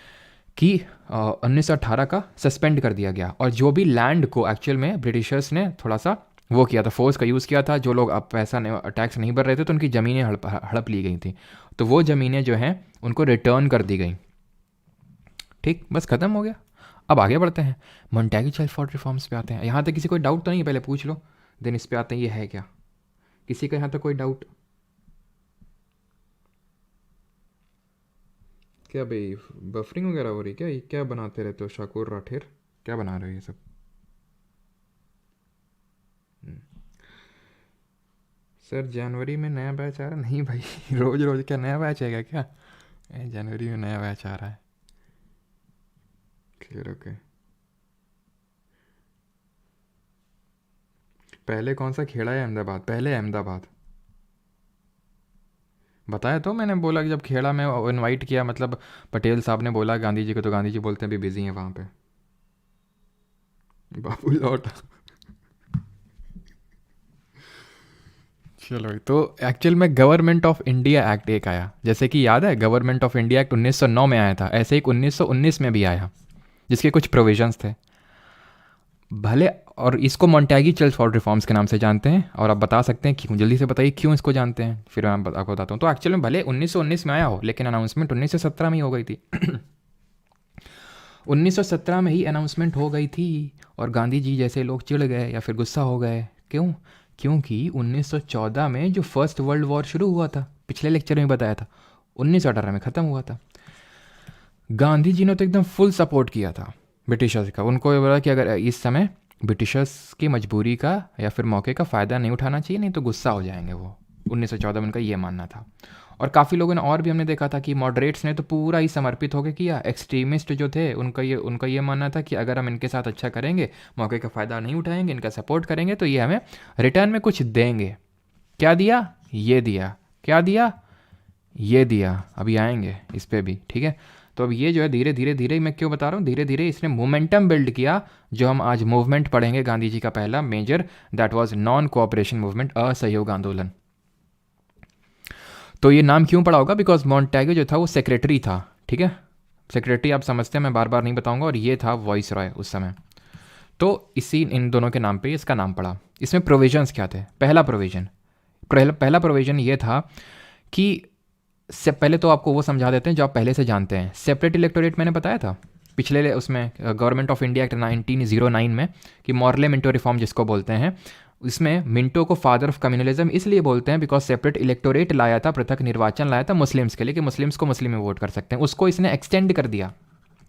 [SPEAKER 1] कि 1918 का सस्पेंड कर दिया गया, और जो भी लैंड को एक्चुअल में ब्रिटिशर्स ने थोड़ा सा वो किया था, फोर्स का यूज़ किया था, जो लोग अब पैसा टैक्स नहीं भर रहे थे तो उनकी ज़मीनें हड़प ली गई थी, तो वो ज़मीनें जो हैं उनको रिटर्न कर दी गई, ठीक, बस ख़त्म हो गया। अब आगे बढ़ते हैं, मोंटेगू चेल्सफोर्ड रिफॉर्म्स पे आते हैं। यहाँ तक किसी कोई डाउट तो नहीं है, पहले पूछ लो, देन इस पे आते हैं ये है क्या, किसी का यहाँ तक कोई डाउट? क्या भाई बफरिंग वगैरह हो रही क्या, ये क्या बनाते रहते हो शाकुर राठेर, क्या बना रहे हो ये सब? सर जनवरी में नया बैच आ रहा? नहीं भाई रोज रोज क्या नया बैच आएगा क्या, जनवरी में नया बैच आ रहा है, क्लियर, ओके। पहले कौन सा खेड़ा है अहमदाबाद, पहले अहमदाबाद बताया तो मैंने, बोला कि जब खेड़ा में इनवाइट किया, मतलब पटेल साहब ने बोला गांधी जी को, तो गांधी जी बोलते हैं अभी बिजी हैं वहाँ पे, बाबू लौट चलो। तो एक्चुअल में गवर्नमेंट ऑफ इंडिया एक्ट एक आया, जैसे कि याद है गवर्नमेंट ऑफ इंडिया एक्ट 1909 में आया था, ऐसे एक 1919 में भी आया, जिसके कुछ प्रोविजंस थे भले, और इसको मोंटेगू चेल्सफोर्ड रिफॉर्म्स के नाम से जानते हैं। और आप बता सकते हैं क्यों, जल्दी से बताइए क्यों इसको जानते हैं, फिर मैं आपको बताता हूँ। तो एक्चुअल में भले 1919 में आया हो, लेकिन अनाउंसमेंट 1917 में ही हो गई थी 1917 में ही अनाउंसमेंट हो गई थी, और गांधी जी जैसे लोग चिढ़ गए या फिर गुस्सा हो गए, क्यों? क्योंकि 1914 में जो फर्स्ट वर्ल्ड वॉर शुरू हुआ था, पिछले लेक्चर में बताया था, 1918 में ख़त्म हुआ था। गांधी जी ने तो एकदम फुल सपोर्ट किया था ब्रिटिशर्स का। उनको ये बोला कि अगर इस समय ब्रिटिशर्स की मजबूरी का या फिर मौके का फ़ायदा नहीं उठाना चाहिए, नहीं तो गुस्सा हो जाएंगे वो। 1914 में उनका ये मानना था। और काफ़ी लोगों ने और भी हमने देखा था कि मॉडरेट्स ने तो पूरा ही समर्पित होकर किया। एक्सट्रीमिस्ट जो थे उनका ये मानना था कि अगर हम इनके साथ अच्छा करेंगे, मौके का फ़ायदा नहीं उठाएंगे, इनका सपोर्ट करेंगे, तो ये हमें रिटर्न में कुछ देंगे। क्या दिया? ये दिया। क्या दिया? ये दिया। अभी आएंगे इस पर भी, ठीक है। तो अब ये जो है धीरे धीरे धीरे, मैं क्यों बता रहा हूँ धीरे धीरे, इसने मोमेंटम बिल्ड किया। जो हम आज मूवमेंट पढ़ेंगे गांधी जी का पहला major, that was non cooperation movement, असहयोग आंदोलन। तो ये नाम क्यों पड़ा होगा? बिकॉज मॉन्टेगो जो था वो सेक्रेटरी था, ठीक है। सेक्रेटरी आप समझते हैं, मैं बार बार नहीं बताऊंगा। और ये था वॉइस रॉय उस समय। तो इसी इन दोनों के नाम पे इसका नाम पड़ा। इसमें प्रोविजंस क्या थे? पहला प्रोविजन ये था कि से पहले तो आपको वो समझा देते हैं जो आप पहले से जानते हैं। सेपरेट इलेक्टोरेट मैंने बताया था पिछले उसमें, गवर्नमेंट ऑफ इंडिया एक्ट 1909 में, कि मॉर्ले मिंटो रिफॉर्म जिसको बोलते हैं। इसमें मिंटो को फादर ऑफ कम्युनलिज्म इसलिए बोलते हैं बिकॉज सेपरेट इलेक्टोरेट लाया था, पृथक निर्वाचन लाया था मुस्लिम्स के लिए, कि मुस्लिम्स को मुस्लिम में वोट कर सकते हैं। उसको इसने एक्सटेंड कर दिया।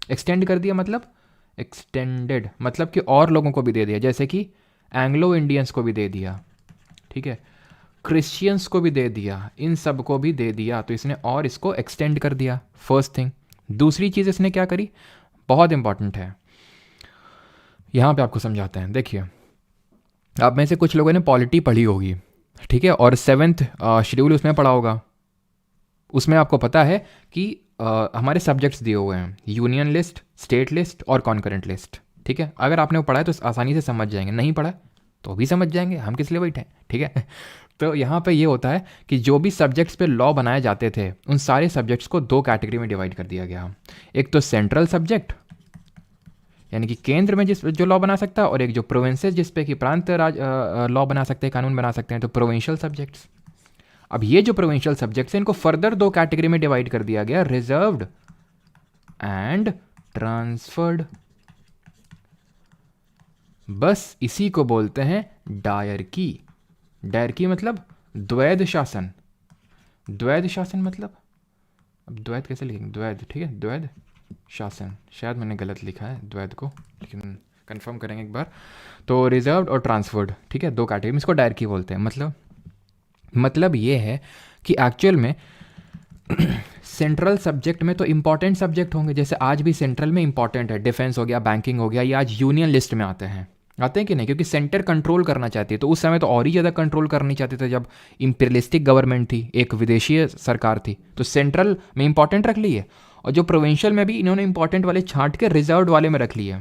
[SPEAKER 1] एक्सटेंड कर दिया मतलब एक्सटेंडेड मतलब कि और लोगों को भी दे दिया, जैसे कि एंग्लो इंडियंस को भी दे दिया, ठीक है, क्रिश्चियंस को भी दे दिया, इन सब को भी दे दिया। तो इसने और इसको एक्सटेंड कर दिया, फर्स्ट थिंग। दूसरी चीज़ इसने क्या करी, बहुत इंपॉर्टेंट है, यहाँ पे आपको समझाते हैं। देखिए, आप में से कुछ लोगों ने पॉलिटी पढ़ी होगी, ठीक है, और 7th शेड्यूल उसमें पढ़ा होगा। उसमें आपको पता है कि हमारे सब्जेक्ट्स दिए हुए हैं, यूनियन लिस्ट, स्टेट लिस्ट और कॉन्करेंट लिस्ट, ठीक है। अगर आपने वो पढ़ा है तो आसानी से समझ जाएंगे, नहीं पढ़ा तो भी समझ जाएंगे, हम किस लिए बैठे, ठीक है। तो यहाँ पे ये होता है कि जो भी सब्जेक्ट्स पे लॉ बनाए जाते थे, उन सारे सब्जेक्ट्स को 2 कैटेगरी में डिवाइड कर दिया गया। एक तो सेंट्रल सब्जेक्ट, यानी कि केंद्र में जिस जो लॉ बना सकता है, और एक जो प्रोविंसेस जिस पे कि प्रांत राज लॉ बना सकते हैं, कानून बना सकते हैं, तो प्रोविंशियल सब्जेक्ट्स। अब ये जो प्रोविंशियल सब्जेक्ट्स हैं, इनको फर्दर 2 कैटेगरी में डिवाइड कर दिया गया, रिजर्व्ड एंड ट्रांसफर्ड। बस इसी को बोलते हैं डायरकी। डायरकी मतलब द्वैध शासन। द्वैध शासन मतलब, अब द्वैध कैसे लिखेंगे, द्वैध, ठीक है, द्वैध शासन। शायद मैंने गलत लिखा है द्वैध को, लेकिन कंफर्म करेंगे एक बार। तो रिजर्व्ड और ट्रांसफर्ड, ठीक है, 2 कैटेगरी में इसको डायरकी बोलते हैं। मतलब ये है कि एक्चुअल में सेंट्रल सब्जेक्ट में तो इंपॉर्टेंट सब्जेक्ट होंगे, जैसे आज भी सेंट्रल में इंपॉर्टेंट है, डिफेंस हो गया, बैंकिंग हो गया, ये आज यूनियन लिस्ट में आते हैं कि नहीं, क्योंकि सेंटर कंट्रोल करना चाहती है। तो उस समय तो और ही ज़्यादा कंट्रोल करनी चाहते थे, जब इंपीरियलिस्टिक गवर्नमेंट थी, एक विदेशी सरकार थी, तो सेंट्रल में इंपॉर्टेंट रख ली है, और जो प्रोविंशियल में भी इन्होंने इंपॉर्टेंट वाले छांट के रिजर्व वाले में रख लिए।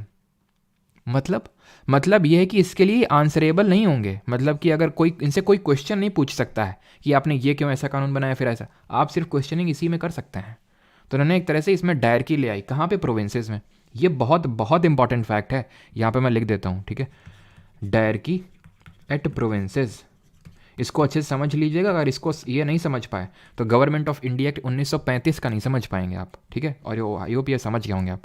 [SPEAKER 1] मतलब ये है कि इसके लिए आंसरेबल नहीं होंगे, मतलब कि अगर कोई इनसे कोई क्वेश्चन नहीं पूछ सकता है कि आपने ये क्यों ऐसा कानून बनाया, फिर ऐसा, आप सिर्फ क्वेश्चनिंग इसी में कर सकते हैं। तो उन्होंने एक तरह से इसमें डायरकी ले आई, कहाँ पे, प्रोविंसेस में। ये बहुत बहुत इंपॉर्टेंट फैक्ट है, यहाँ पे मैं लिख देता हूँ, ठीक है, डायरकी एट प्रोविंसेस। इसको अच्छे से समझ लीजिएगा, अगर इसको ये नहीं समझ पाए तो गवर्नमेंट ऑफ इंडिया एक्ट 1935 का नहीं समझ पाएंगे आप, ठीक है, और आई होप ये समझ गए होंगे आप।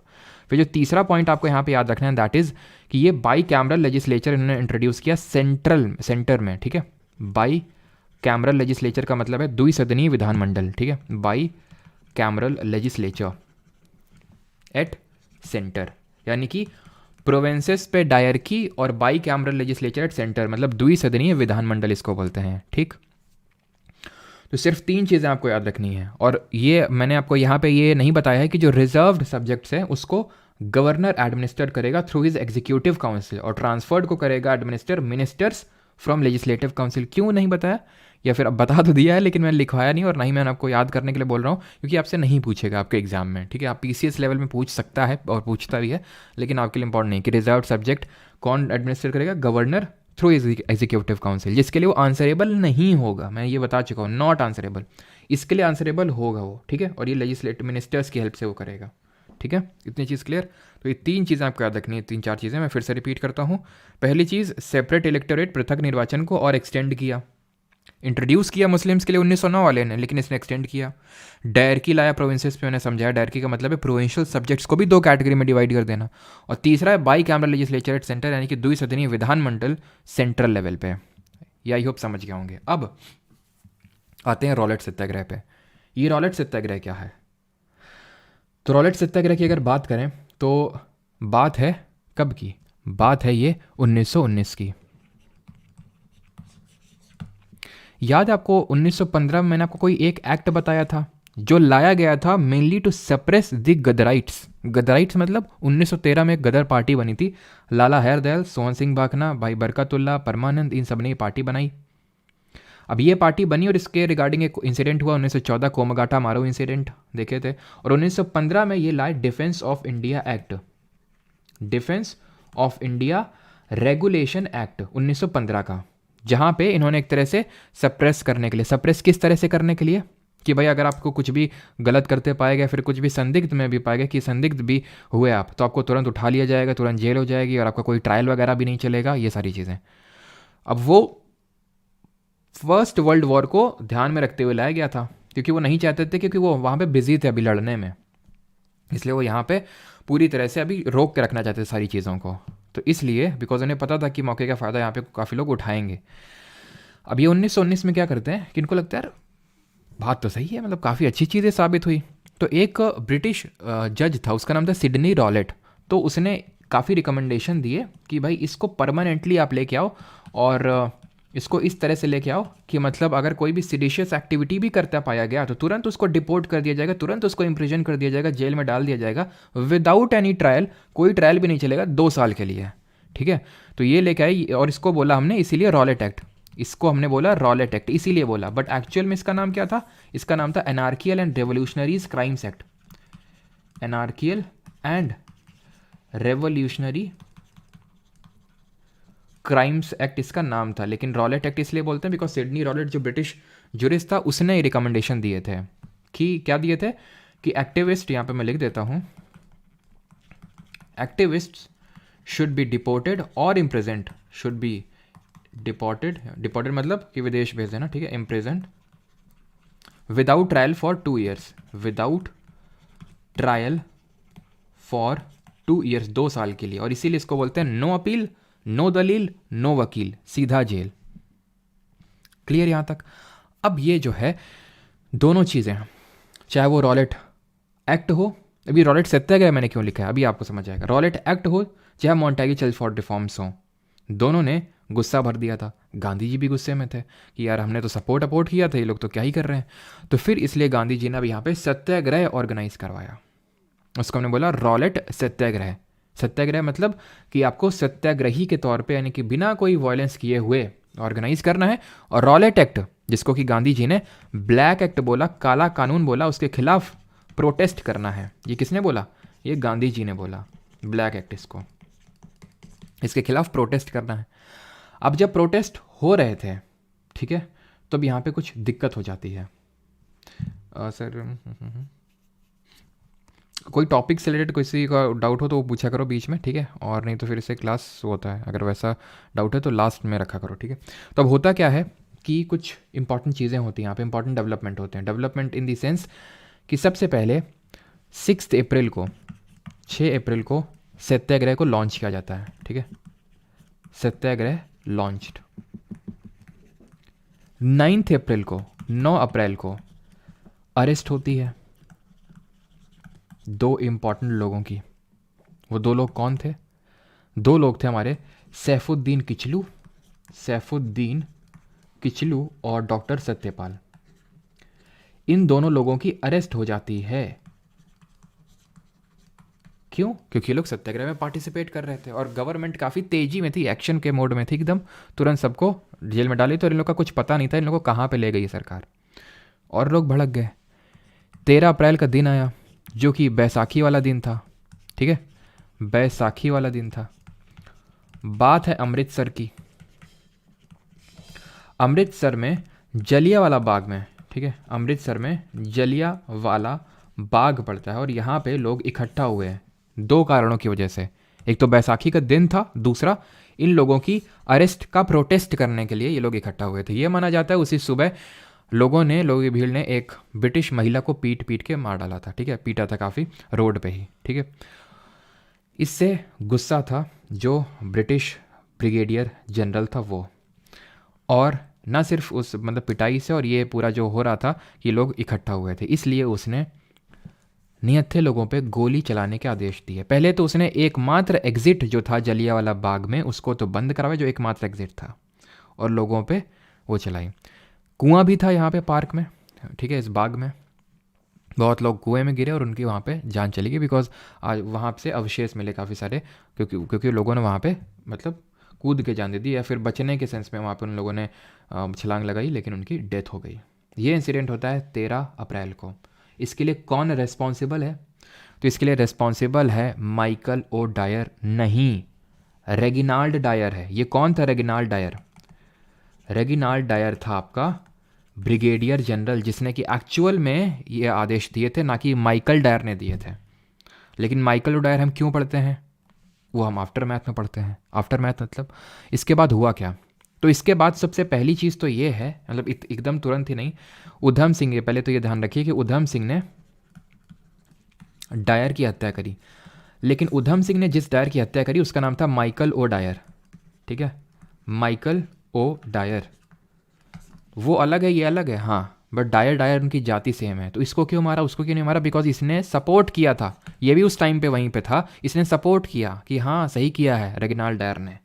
[SPEAKER 1] फिर जो तीसरा पॉइंट आपको यहाँ पे याद रखना है, दैट इज़ कि ये बाई कैमरल लेजिस्लेचर इन्होंने इंट्रोड्यूस किया सेंटर में, ठीक है। बाई कैमरल लेजिस्लेचर का मतलब है द्विसदनीय विधानमंडल, ठीक है, by cameral legislature at centre, यानी कि प्रोविंसेस पे डायरकी और by cameral legislature at centre, मतलब द्विसदनीय विधानमंडल इसको बोलते हैं, ठीक। तो सिर्फ 3 चीज़ें आपको याद रखनी है, और ये मैंने आपको यहाँ पे ये नहीं बताया है कि जो रिजर्व्ड सब्जेक्ट्स है उसको गवर्नर एडमिनिस्टर करेगा थ्रू हिज एग्जीक्यूटिव काउंसिल, और ट्रांसफर्ड को करेगा administer ministers from legislative council. क्यों नहीं बताया, या फिर अब बता तो दिया है लेकिन मैंने लिखवाया नहीं, और ना ही मैंने आपको याद करने के लिए बोल रहा हूँ, क्योंकि आपसे नहीं पूछेगा आपके एग्जाम में, ठीक है। आप PCS लेवल में पूछ सकता है और पूछता भी है, लेकिन आपके लिए इंपॉर्टेंट नहीं कि रिजर्व सब्जेक्ट कौन एडमिनिस्टर करेगा, गवर्नर थ्रू एग्जीक्यूटिव काउंसिल, जिसके लिए वो आंसरेबल नहीं होगा, मैं ये बता चुका हूँ, नॉट आंसरेबल। इसके लिए आंसरेबल होगा वो, ठीक है, और ये लेजिस्लेटिव मिनिस्टर्स की हेल्प से वो करेगा, ठीक है। इतनी चीज़ क्लियर। तो ये 3 चीज़ें आपको याद रखनी है, 3-4 चीज़ें मैं फिर से रिपीट करता हूँ। पहली चीज़, सेपरेट इलेक्टोरेट, पृथक निर्वाचन को और एक्सटेंड किया, इंट्रोड्यूस किया मुस्लिम्स के लिए 1909 वाले ने, लेकिन इसने एक्सटेंड किया। डायरकी लाया प्रोविंसेस पे, मैंने समझाया डायरकी का मतलब है प्रोविंशियल सब्जेक्ट्स को भी 2 कैटेगरी में डिवाइड कर देना। और तीसरा है by cameral legislature at centre, यानी कि द्विसदनीय विधानमंडल सेंट्रल लेवल पे। ये आई होप समझ गए होंगे। अब आते हैं रॉलेट सत्याग्रह पे। ये रॉलेट सत्याग्रह क्या है? तो रॉलेट सत्याग्रह की अगर बात करें तो बात है कब की? बात है ये 1919 की। याद है आपको 1915 में मैंने आपको कोई एक एक्ट बताया था जो लाया गया था मेनली टू सप्रेस द गदराइट्स। गदराइट्स मतलब 1913 में एक गदर पार्टी बनी थी। लाला हरदयाल, सोहन सिंह भाखना, भाई बरकतुल्ला, परमानंद, इन सब ने ये पार्टी बनाई। अब ये पार्टी बनी और इसके रिगार्डिंग एक इंसिडेंट हुआ 1914 कोमगाटा मारो इंसिडेंट देखे थे। और 1915 में ये लाए defence of India act, defence of India regulation act 1915 का, जहां पे इन्होंने एक तरह से सप्रेस करने के लिए, सप्रेस किस तरह से करने के लिए कि भाई अगर आपको कुछ भी गलत करते पाए गए, फिर कुछ भी संदिग्ध में भी पाए गए कि संदिग्ध भी हुए आप, तो आपको तुरंत उठा लिया जाएगा, तुरंत जेल हो जाएगी और आपका कोई ट्रायल वगैरह भी नहीं चलेगा, ये सारी चीज़ें। अब वो फर्स्ट वर्ल्ड वॉर को ध्यान में रखते हुए लाया गया था, क्योंकि वो नहीं चाहते थे, क्योंकि वो वहाँ पे बिजी थे अभी लड़ने में, इसलिए वो यहाँ पे पूरी तरह से अभी रोक के रखना चाहते थे सारी चीज़ों को। तो इसलिए बिकॉज उन्हें पता था कि मौके का फ़ायदा यहाँ पे काफ़ी लोग उठाएंगे। अब ये 1919 में क्या करते हैं कि इनको लगता है यार बात तो सही है, मतलब काफ़ी अच्छी चीज़ें साबित हुई। तो एक ब्रिटिश जज था, उसका नाम था सिडनी रॉलेट। तो उसने काफ़ी रिकमेंडेशन दिए कि भाई इसको परमानेंटली आप लेके आओ और इसको इस तरह से लेके आओ कि मतलब अगर कोई भी सिडिशियस एक्टिविटी भी करता पाया गया तो तुरंत उसको डिपोर्ट कर दिया जाएगा, तुरंत उसको इम्प्रिजन कर दिया जाएगा, जेल में डाल दिया जाएगा विदाउट एनी ट्रायल, कोई ट्रायल भी नहीं चलेगा 2 साल के लिए। ठीक है, तो ये लेके आई और इसको बोला हमने इसीलिए रॉलेट एक्ट, इसको हमने बोला रॉलेट एक्ट इसीलिए बोला, बट एक्चुअल में इसका नाम क्या था? इसका नाम था anarchical and revolutionaries crimes act, anarchical and revolutionary crimes act इसका नाम था। लेकिन रॉलेट एक्ट इसलिए बोलते हैं बिकॉज सिडनी रॉलेट जो ब्रिटिश जुरिस्ट था उसने रिकमेंडेशन दिए थे कि क्या दिए थे कि एक्टिविस्ट, यहाँ पे मैं लिख देता हूँ, एक्टिविस्ट्स शुड बी डिपोर्टेड और इम्प्रेजेंट, शुड बी डिपोर्टेड, डिपोर्टेड मतलब कि विदेश भेज देना, ठीक है, इम्प्रेजेंट without trial for 2 years, without trial for 2 years, 2 साल के लिए। और इसीलिए इसको बोलते हैं नो अपील, नो दलील, नो वकील, सीधा जेल। क्लियर यहां तक? अब ये जो है दोनों चीज़ें हैं, चाहे वो रॉलेट एक्ट हो, अभी रॉलेट सत्याग्रह मैंने क्यों लिखा है अभी आपको समझ आएगा, रॉलेट एक्ट हो चाहे मॉन्टेगी चर्च फॉर रिफॉर्म्स हो, दोनों ने गुस्सा भर दिया था। गांधी जी भी गुस्से में थे कि यार हमने तो सपोर्ट किया था, ये लोग तो क्या ही कर रहे हैं। तो फिर इसलिए गांधी जी ने अब यहाँ पे सत्याग्रह ऑर्गेनाइज करवाया, उसको हमने बोला रॉलेट सत्याग्रह। सत्याग्रह मतलब कि आपको सत्याग्रही के तौर पे, यानी कि बिना कोई वायलेंस किए हुए ऑर्गेनाइज करना है। और रॉलेट एक्ट, जिसको कि गांधी जी ने ब्लैक एक्ट बोला, काला कानून बोला, उसके खिलाफ प्रोटेस्ट करना है। ये किसने बोला? ये गांधी जी ने बोला, ब्लैक एक्ट, इसके खिलाफ प्रोटेस्ट करना है। अब जब प्रोटेस्ट हो रहे थे, ठीक है, तो अब यहाँ पे कुछ दिक्कत हो जाती है। सर कोई टॉपिक से रिलेटेड किसी का डाउट हो तो वो पूछा करो बीच में, ठीक है, और नहीं तो फिर इससे क्लास होता है, अगर वैसा डाउट है तो लास्ट में रखा करो, ठीक है। तो अब होता क्या है कि कुछ इंपॉर्टेंट चीज़ें होती हैं यहाँ पे, इंपॉर्टेंट डेवलपमेंट होते हैं। डेवलपमेंट इन दी सेंस कि सबसे पहले 6 अप्रैल को सत्याग्रह को लॉन्च किया जाता है, ठीक है, सत्याग्रह लॉन्च्ड। 9 अप्रैल को अरेस्ट होती है 2 इम्पॉर्टेंट लोगों की। वो 2 लोग कौन थे? 2 लोग थे हमारे सैफुद्दीन किचलू और डॉक्टर सत्यपाल। इन दोनों लोगों की अरेस्ट हो जाती है। क्यों? क्योंकि ये लोग सत्याग्रह में पार्टिसिपेट कर रहे थे और गवर्नमेंट काफ़ी तेजी में थी, एक्शन के मोड में थी एकदम, तुरंत सबको जेल में डाली। तो इन लोग का कुछ पता नहीं था इन लोगों को कहाँ पे ले गई सरकार, और लोग भड़क गए। 13 अप्रैल का दिन आया जो कि बैसाखी वाला दिन था, ठीक है, बैसाखी वाला दिन था। बात है अमृतसर की। अमृतसर में जलियांवाला बाग में, ठीक है, अमृतसर में जलियांवाला बाग पड़ता है और यहाँ पे लोग इकट्ठा हुए हैं 2 कारणों की वजह से। एक तो बैसाखी का दिन था, दूसरा इन लोगों की अरेस्ट का प्रोटेस्ट करने के लिए ये लोग इकट्ठा हुए थे। ये माना जाता है उसी सुबह लोगों की भीड़ ने एक ब्रिटिश महिला को पीट के मार डाला था, ठीक है, पीटा था काफ़ी रोड पे ही, ठीक है। इससे गुस्सा था जो ब्रिटिश ब्रिगेडियर जनरल था वो, और ना सिर्फ उस मतलब पिटाई से और ये पूरा जो हो रहा था कि लोग इकट्ठा हुए थे, इसलिए उसने निहत्थे लोगों पे गोली चलाने के आदेश दिए। पहले तो उसने एकमात्र एग्जिट जो था जलियांवाला बाग में उसको तो बंद करवाया, जो एकमात्र एग्जिट था, और लोगों पे वो चलाई। कुआं भी था यहाँ पे पार्क में, ठीक है, इस बाग में बहुत लोग कुएं में गिरे और उनकी वहाँ पे जान चली गई, बिकॉज आज वहाँ से अवशेष मिले काफ़ी सारे, क्योंकि लोगों ने वहाँ पे मतलब कूद के जान दे दी, या फिर बचने के सेंस में वहाँ पे उन लोगों ने छलांग लगाई, लेकिन उनकी डेथ हो गई। ये इंसिडेंट होता है 13 अप्रैल को। इसके लिए कौन रेस्पॉन्सिबल है? तो इसके लिए रेस्पॉन्सिबल है माइकल ओ डायर नहीं, रेगिनाल्ड डायर है। ये कौन था रेगिनाल्ड डायर? रेगिनाल्ड डायर था आपका ब्रिगेडियर जनरल, जिसने कि एक्चुअल में ये आदेश दिए थे, ना कि माइकल डायर ने दिए थे। लेकिन माइकल ओ डायर हम क्यों पढ़ते हैं? वो हम आफ्टर मैथ में पढ़ते हैं। आफ्टर मैथ मतलब इसके बाद हुआ क्या? तो इसके बाद सबसे पहली चीज़ तो ये है, मतलब एकदम तुरंत ही नहीं, उधम सिंह ने, पहले तो ये ध्यान रखिए कि उधम सिंह ने डायर की हत्या करी, लेकिन उधम सिंह ने जिस डायर की हत्या करी उसका नाम था माइकल ओ डायर, ठीक है, माइकल ओ डायर। वो अलग है, ये अलग है, हाँ, बट डायर डायर उनकी जाति सेम है। तो इसको क्यों मारा, उसको क्यों नहीं मारा? बिकॉज इसने सपोर्ट किया था, ये भी उस टाइम पे वहीं पे था, इसने सपोर्ट किया कि हाँ सही किया है रेगिनाल्ड डायर ने,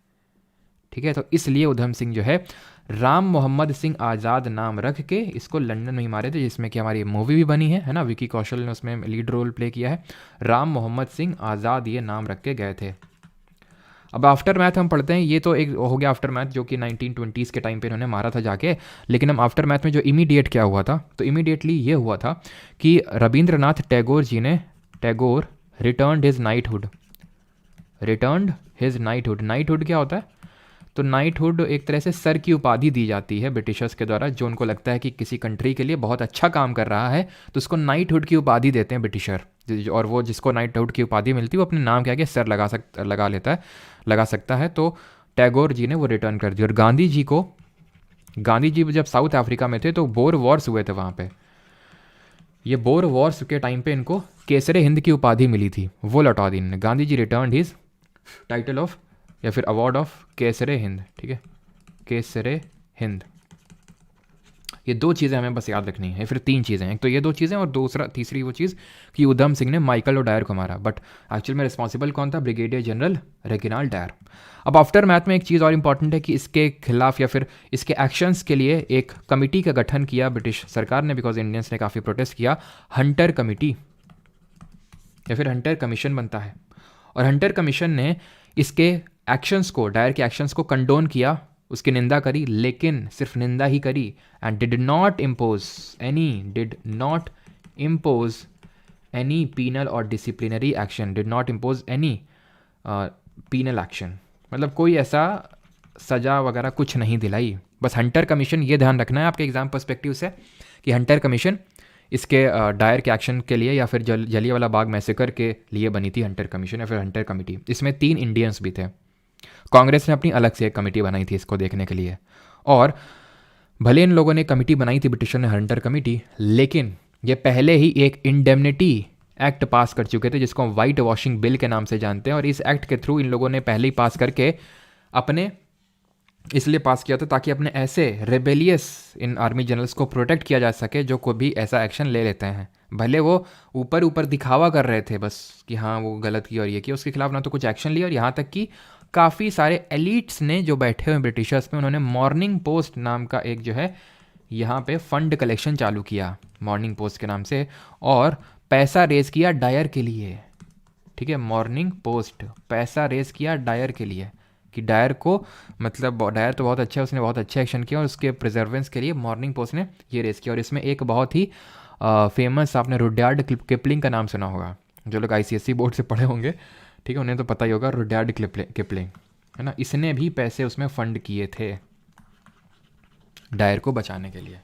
[SPEAKER 1] ठीक है। तो इसलिए उधम सिंह जो है राम मोहम्मद सिंह आज़ाद नाम रख के इसको लंदन में ही मारे थे, जिसमें कि हमारी मूवी भी बनी है ना, विकी कौशल ने उसमें लीड रोल प्ले किया है। राम मोहम्मद सिंह आज़ाद ये नाम रख के गए थे। अब आफ्टर मैथ हम पढ़ते हैं, ये तो एक हो गया आफ्टर मैथ जो कि 1920s के टाइम पे इन्होंने मारा था जाके। लेकिन हम आफ्टर मैथ में जो इमीडिएट क्या हुआ था, तो इमीडिएटली ये हुआ था कि रविंद्रनाथ टैगोर जी ने, Tagore returned his knighthood. Returned his knighthood, knighthood क्या होता है? तो नाइटहुड एक तरह से सर की उपाधि दी जाती है ब्रिटिशर्स के द्वारा, जो उनको लगता है कि किसी कंट्री के लिए बहुत अच्छा काम कर रहा है तो उसको नाइटहुड की उपाधि देते हैं ब्रिटिशर। और वो जिसको नाइटहुड की उपाधि मिलती है वो अपने नाम के आगे सर लगा सकता है। तो टैगोर जी ने वो रिटर्न कर दी। और गांधी जी जब साउथ अफ्रीका में थे तो बोर वॉर्स हुए थे वहाँ पे, ये बोर वॉर्स के टाइम पे इनको केसरे हिंद की उपाधि मिली थी, वो लौटा दी इन्होंने। Gandhi ji return his title of या फिर अवार्ड ऑफ केसरे हिंद, ठीक है, केसरे हिंद। ये दो चीज़ें हमें बस याद रखनी है, फिर तीन चीज़ें हैं, एक तो ये दो चीज़ें और तीसरी वो चीज़ कि उधम सिंह ने माइकल और डायर को मारा, बट एक्चुअल में रिस्पॉन्सिबल कौन था? Brigadier general Reginald Dyer. अब आफ्टर मैथ में एक चीज़ और इंपॉर्टेंट है कि इसके खिलाफ या फिर इसके एक्शंस के लिए एक कमिटी का गठन किया ब्रिटिश सरकार ने, बिकॉज इंडियंस ने काफ़ी प्रोटेस्ट किया। हंटर कमिटी या फिर हंटर कमीशन बनता है, और हंटर कमीशन ने इसके एक्शंस को, डायर के एक्शंस को कंडोन किया, उसकी निंदा करी, लेकिन सिर्फ निंदा ही करी, and did not impose any penal और disciplinary action, did not impose any penal action, मतलब कोई ऐसा सजा वगैरह कुछ नहीं दिलाई। बस हंटर कमीशन, ये ध्यान रखना है आपके एग्जाम पर्सपेक्टिव से कि हंटर कमीशन इसके डायर के एक्शन के लिए या फिर जलियांवाला बाग मैसेकर के लिए बनी थी हंटर कमीशन या फिर हंटर कमिटी। इसमें 3 इंडियंस भी थे। कांग्रेस ने अपनी अलग से एक कमेटी बनाई थी इसको देखने के लिए, और भले इन लोगों ने कमेटी बनाई थी ब्रिटिशर ने, हंटर कमेटी, लेकिन ये पहले ही एक इंडेमनिटी एक्ट पास कर चुके थे जिसको हम वाइट वॉशिंग बिल के नाम से जानते हैं। और इस एक्ट के थ्रू इन लोगों ने पहले ही पास करके अपने इसलिए पास किया था ताकि अपने ऐसे रेबेलियस इन आर्मी जनरल्स को प्रोटेक्ट किया जा सके जो कोई भी ऐसा एक्शन ले लेते हैं। भले वो ऊपर ऊपर दिखावा कर रहे थे बस कि हाँ वो गलत किया और ये किया, उसके खिलाफ ना तो कुछ एक्शन लिया, और यहाँ तक कि काफ़ी सारे एलिट्स ने जो बैठे हुए ब्रिटिशर्स में, उन्होंने मॉर्निंग पोस्ट नाम का एक जो है यहाँ पे फंड कलेक्शन चालू किया मॉर्निंग पोस्ट के नाम से, और पैसा रेज किया डायर के लिए, ठीक है, मॉर्निंग पोस्ट पैसा रेज किया डायर के लिए कि डायर को, मतलब डायर तो बहुत अच्छा है, उसने बहुत अच्छा एक्शन किया, और उसके प्रिजर्वेंस के लिए मॉर्निंग पोस्ट ने ये रेस किया। और इसमें एक बहुत ही फेमस, आपने रुडयार्ड किपलिंग का नाम सुना होगा, जो लोग ICSE बोर्ड से पढ़े होंगे, ठीक है, उन्हें तो पता ही होगा, रुडयार्ड किपलिंग, है ना, इसने भी पैसे उसमें फंड किए थे डायर को बचाने के लिए।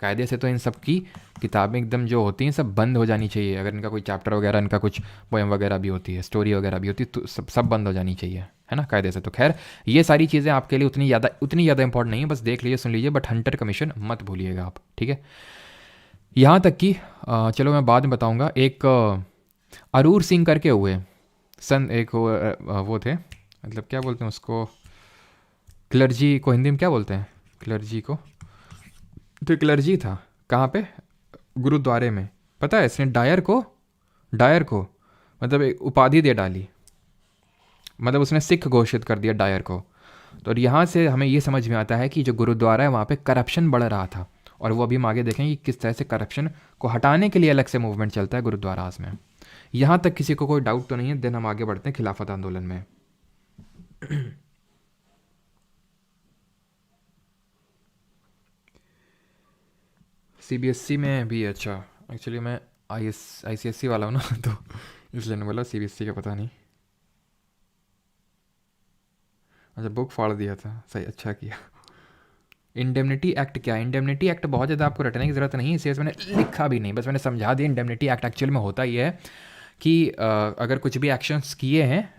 [SPEAKER 1] कायदे से तो इन सब की किताबें एकदम जो होती हैं सब बंद हो जानी चाहिए, अगर इनका कोई चैप्टर वगैरह, इनका कुछ पोएम वगैरह भी होती है, स्टोरी वगैरह भी होती है, तो सब बंद हो जानी चाहिए, है ना, कायदे से। तो खैर ये सारी चीज़ें आपके लिए उतनी ज़्यादा इंपॉर्टेंट नहीं है, बस देख लीजिए, सुन लीजिए, बट हंटर कमीशन मत भूलिएगा आप, ठीक है। यहाँ तक कि चलो मैं बाद में बताऊँगा, एक अरूर सिंह करके हुए एक वो थे, मतलब क्या बोलते हैं उसको, क्लर्जी को हिंदी में क्या बोलते हैं, क्लर्जी को, तो क्लर्जी था कहाँ पे, गुरुद्वारे में। पता है इसने डायर को मतलब एक उपाधि दे डाली, मतलब उसने सिख घोषित कर दिया डायर को। तो और यहाँ से हमें ये समझ में आता है कि जो गुरुद्वारा है वहाँ पे करप्शन बढ़ रहा था, और वो अभी हम आगे देखेंगे कि किस तरह से करप्शन को हटाने के लिए अलग से मूवमेंट चलता है गुरुद्वाराज में। यहाँ तक किसी को कोई डाउट तो नहीं है। देन हम आगे बढ़ते हैं खिलाफत आंदोलन में। सीबीएसई में भी, अच्छा एक्चुअली मैं आईसीएसई वाला हूँ ना, तो इसलिए नहीं बोला, सीबीएसई का पता नहीं। अच्छा बुक फाड़ दिया था, सही, अच्छा किया। इंडेमनिटी एक्ट क्या है? इंडेमनिटी एक्ट बहुत ज़्यादा आपको रटने की ज़रूरत नहीं है, इसलिए मैंने लिखा भी नहीं, बस मैंने समझा दिया। इंडेमनिटी एक्ट एक्चुअल में होता ये है कि अगर कुछ भी एक्शंस किए हैं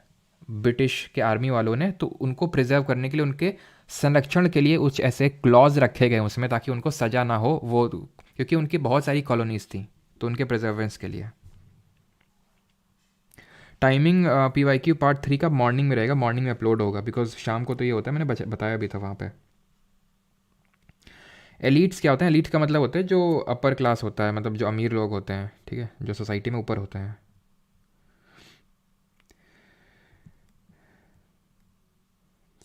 [SPEAKER 1] ब्रिटिश के आर्मी वालों ने, तो उनको प्रिजर्व करने के लिए, उनके संरक्षण के लिए कुछ ऐसे क्लॉज रखे गए उसमें, ताकि उनको सज़ा ना हो, वो क्योंकि उनकी बहुत सारी कॉलोनीज थी, तो उनके प्रिजर्वेंस के लिए। टाइमिंग PYQ पार्ट 3 का मॉर्निंग में रहेगा, मॉर्निंग में अपलोड होगा, बिकॉज शाम को तो ये होता है, मैंने बताया भी था वहाँ पे। एलीट्स क्या होते हैं? एलीट का मतलब होता है जो अपर क्लास होता है, मतलब जो अमीर लोग होते हैं, ठीक है, जो सोसाइटी में ऊपर होते हैं।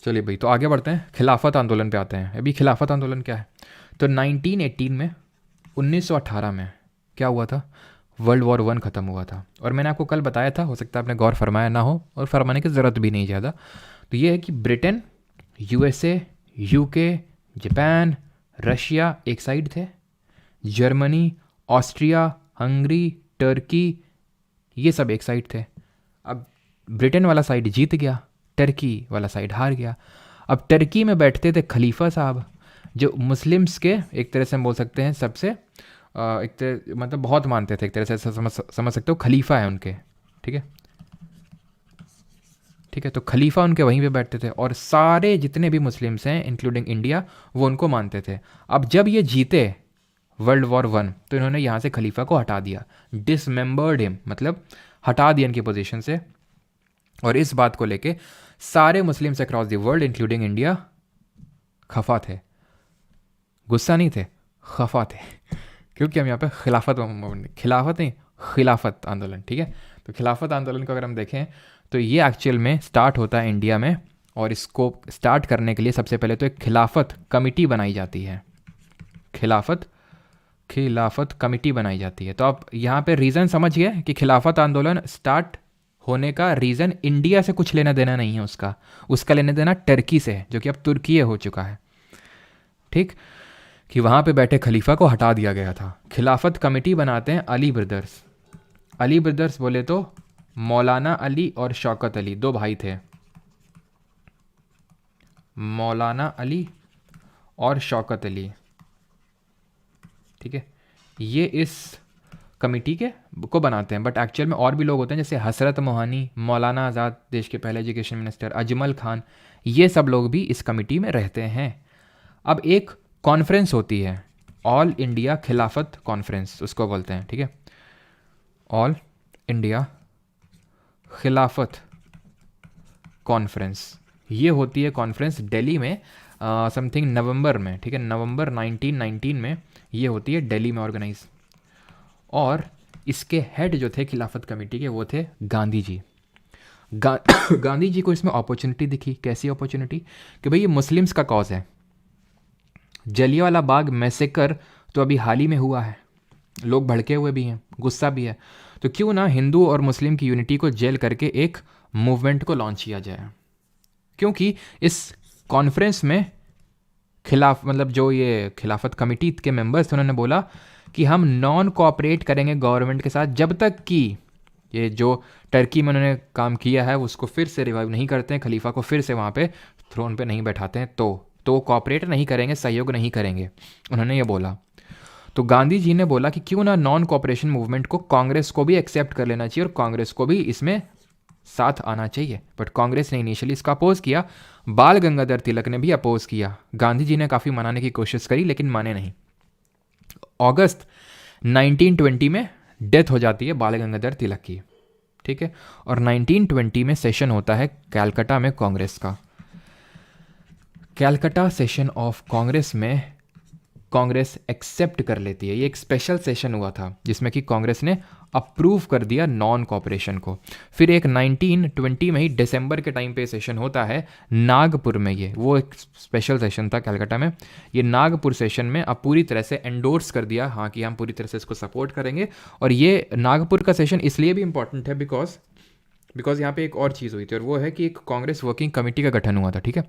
[SPEAKER 1] चलिए भाई, तो आगे बढ़ते हैं, खिलाफत आंदोलन पे आते हैं। अभी खिलाफत आंदोलन क्या है? तो 1918 में, 1918 में क्या हुआ था? वर्ल्ड वॉर 1 ख़त्म हुआ था। और मैंने आपको कल बताया था, हो सकता है आपने गौर फरमाया ना हो, और फरमाने की ज़रूरत भी नहीं ज़्यादा। तो ये है कि Britain, USA, UK, Japan, Russia एक साइड थे, जर्मनी, ऑस्ट्रिया, हंगरी, टर्की, ये सब एक साइड थे। अब ब्रिटेन वाला साइड जीत गया, टर्की वाला साइड हार गया। अब टर्की में बैठते थे खलीफा साहब, जो मुस्लिम्स के एक तरह से हम बोल सकते हैं सबसे एक तरह मतलब बहुत मानते थे, एक तरह से समझ सकते हो, खलीफा है उनके, ठीक है ठीक है। तो खलीफा उनके वहीं पे बैठते थे, और सारे जितने भी मुस्लिम्स हैं इंक्लूडिंग इंडिया, वो उनको मानते थे। अब जब ये जीते वर्ल्ड वॉर 1, तो इन्होंने यहाँ से खलीफा को हटा दिया, डिसमेंबर्ड हिम, मतलब हटा दिया इनकी पोजीशन से। और इस बात को लेके सारे Muslims across the world including India खफा थे, गुस्सा नहीं थे, खफा थे, क्योंकि हम यहाँ पे खिलाफत आंदोलन, ठीक है। तो खिलाफत आंदोलन को अगर हम देखें तो ये एक्चुअल में स्टार्ट होता है इंडिया में, और इसको स्टार्ट करने के लिए सबसे पहले तो एक खिलाफत कमिटी बनाई जाती है, खिलाफत कमिटी बनाई जाती है। तो आप यहाँ पे रीज़न समझ गए कि खिलाफत आंदोलन स्टार्ट होने का रीज़न इंडिया से कुछ लेना देना नहीं है, उसका लेना देना टर्की से है, जो कि अब तुर्की हो चुका है, ठीक, कि वहाँ पे बैठे खलीफा को हटा दिया गया था। खिलाफत कमेटी बनाते हैं अली ब्रदर्स बोले तो मौलाना अली और शौकत अली, दो भाई थे, मौलाना अली और शौकत अली, ठीक है। ये इस कमेटी को बनाते हैं, बट एक्चुअल में और भी लोग होते हैं, जैसे हसरत मोहानी, मौलाना आज़ाद, देश के पहले एजुकेशन मिनिस्टर, अजमल खान, ये सब लोग भी इस कमेटी में रहते हैं। अब एक कॉन्फ्रेंस होती है, ऑल इंडिया खिलाफत कॉन्फ्रेंस उसको बोलते हैं, ठीक है, ऑल इंडिया खिलाफत कॉन्फ्रेंस। ये होती है कॉन्फ्रेंस दिल्ली में समथिंग नवंबर में, ठीक है, नवंबर 1919 में ये होती है दिल्ली में ऑर्गेनाइज। और इसके हेड जो थे खिलाफत कमेटी के, वो थे गांधी जी। गांधी जी को इसमें अपॉर्चुनिटी दिखी। कैसी अपॉर्चुनिटी? कि भाई ये मुस्लिम्स का कॉज है, जलियांवाला बाग मैसेकर तो अभी हाल ही में हुआ है, लोग भड़के हुए भी हैं, गुस्सा भी है, तो क्यों ना हिंदू और मुस्लिम की यूनिटी को जेल करके एक मूवमेंट को लॉन्च किया जाए। क्योंकि इस कॉन्फ्रेंस में मतलब जो ये खिलाफत कमेटी के मेंबर्स थे, उन्होंने बोला कि हम नॉन कोऑपरेट करेंगे गवर्नमेंट के साथ जब तक कि ये जो टर्की में उन्होंने काम किया है उसको फिर से रिवाइव नहीं करते हैं, खलीफा को फिर से वहाँ पे थ्रोन पे नहीं बैठाते हैं, तो कोऑपरेट नहीं करेंगे, सहयोग नहीं करेंगे, उन्होंने ये बोला। तो गांधी जी ने बोला कि क्यों ना नॉन कोऑपरेशन मूवमेंट को कांग्रेस को भी एक्सेप्ट कर लेना चाहिए और कांग्रेस को भी इसमें साथ आना चाहिए। बट कांग्रेस ने इनिशियली इसका अपोज किया, बाल गंगाधर तिलक ने भी अपोज किया, गांधी जी ने काफ़ी मनाने की कोशिश करी लेकिन माने नहीं। अगस्त 1920 में डेथ हो जाती है बाल गंगाधर तिलक की, ठीक है, और 1920 में सेशन होता है कैलकाटा में कांग्रेस का। कैलकाटा सेशन ऑफ कांग्रेस में कांग्रेस एक्सेप्ट कर लेती है। ये एक स्पेशल सेशन हुआ था जिसमें कि कांग्रेस ने अप्रूव कर दिया नॉन कॉपरेशन को। फिर एक 1920 में ही दिसंबर के टाइम पे सेशन होता है नागपुर में। ये वो एक स्पेशल सेशन था कलकत्ता में। ये नागपुर सेशन में अब पूरी तरह से एंडोर्स कर दिया, हाँ, कि हम पूरी तरह से इसको सपोर्ट करेंगे। और ये नागपुर का सेशन इसलिए भी इंपॉर्टेंट है बिकॉज यहाँ पे एक और चीज़ हुई थी, और वो है कि एक कांग्रेस वर्किंग कमेटी का गठन हुआ था। ठीक है,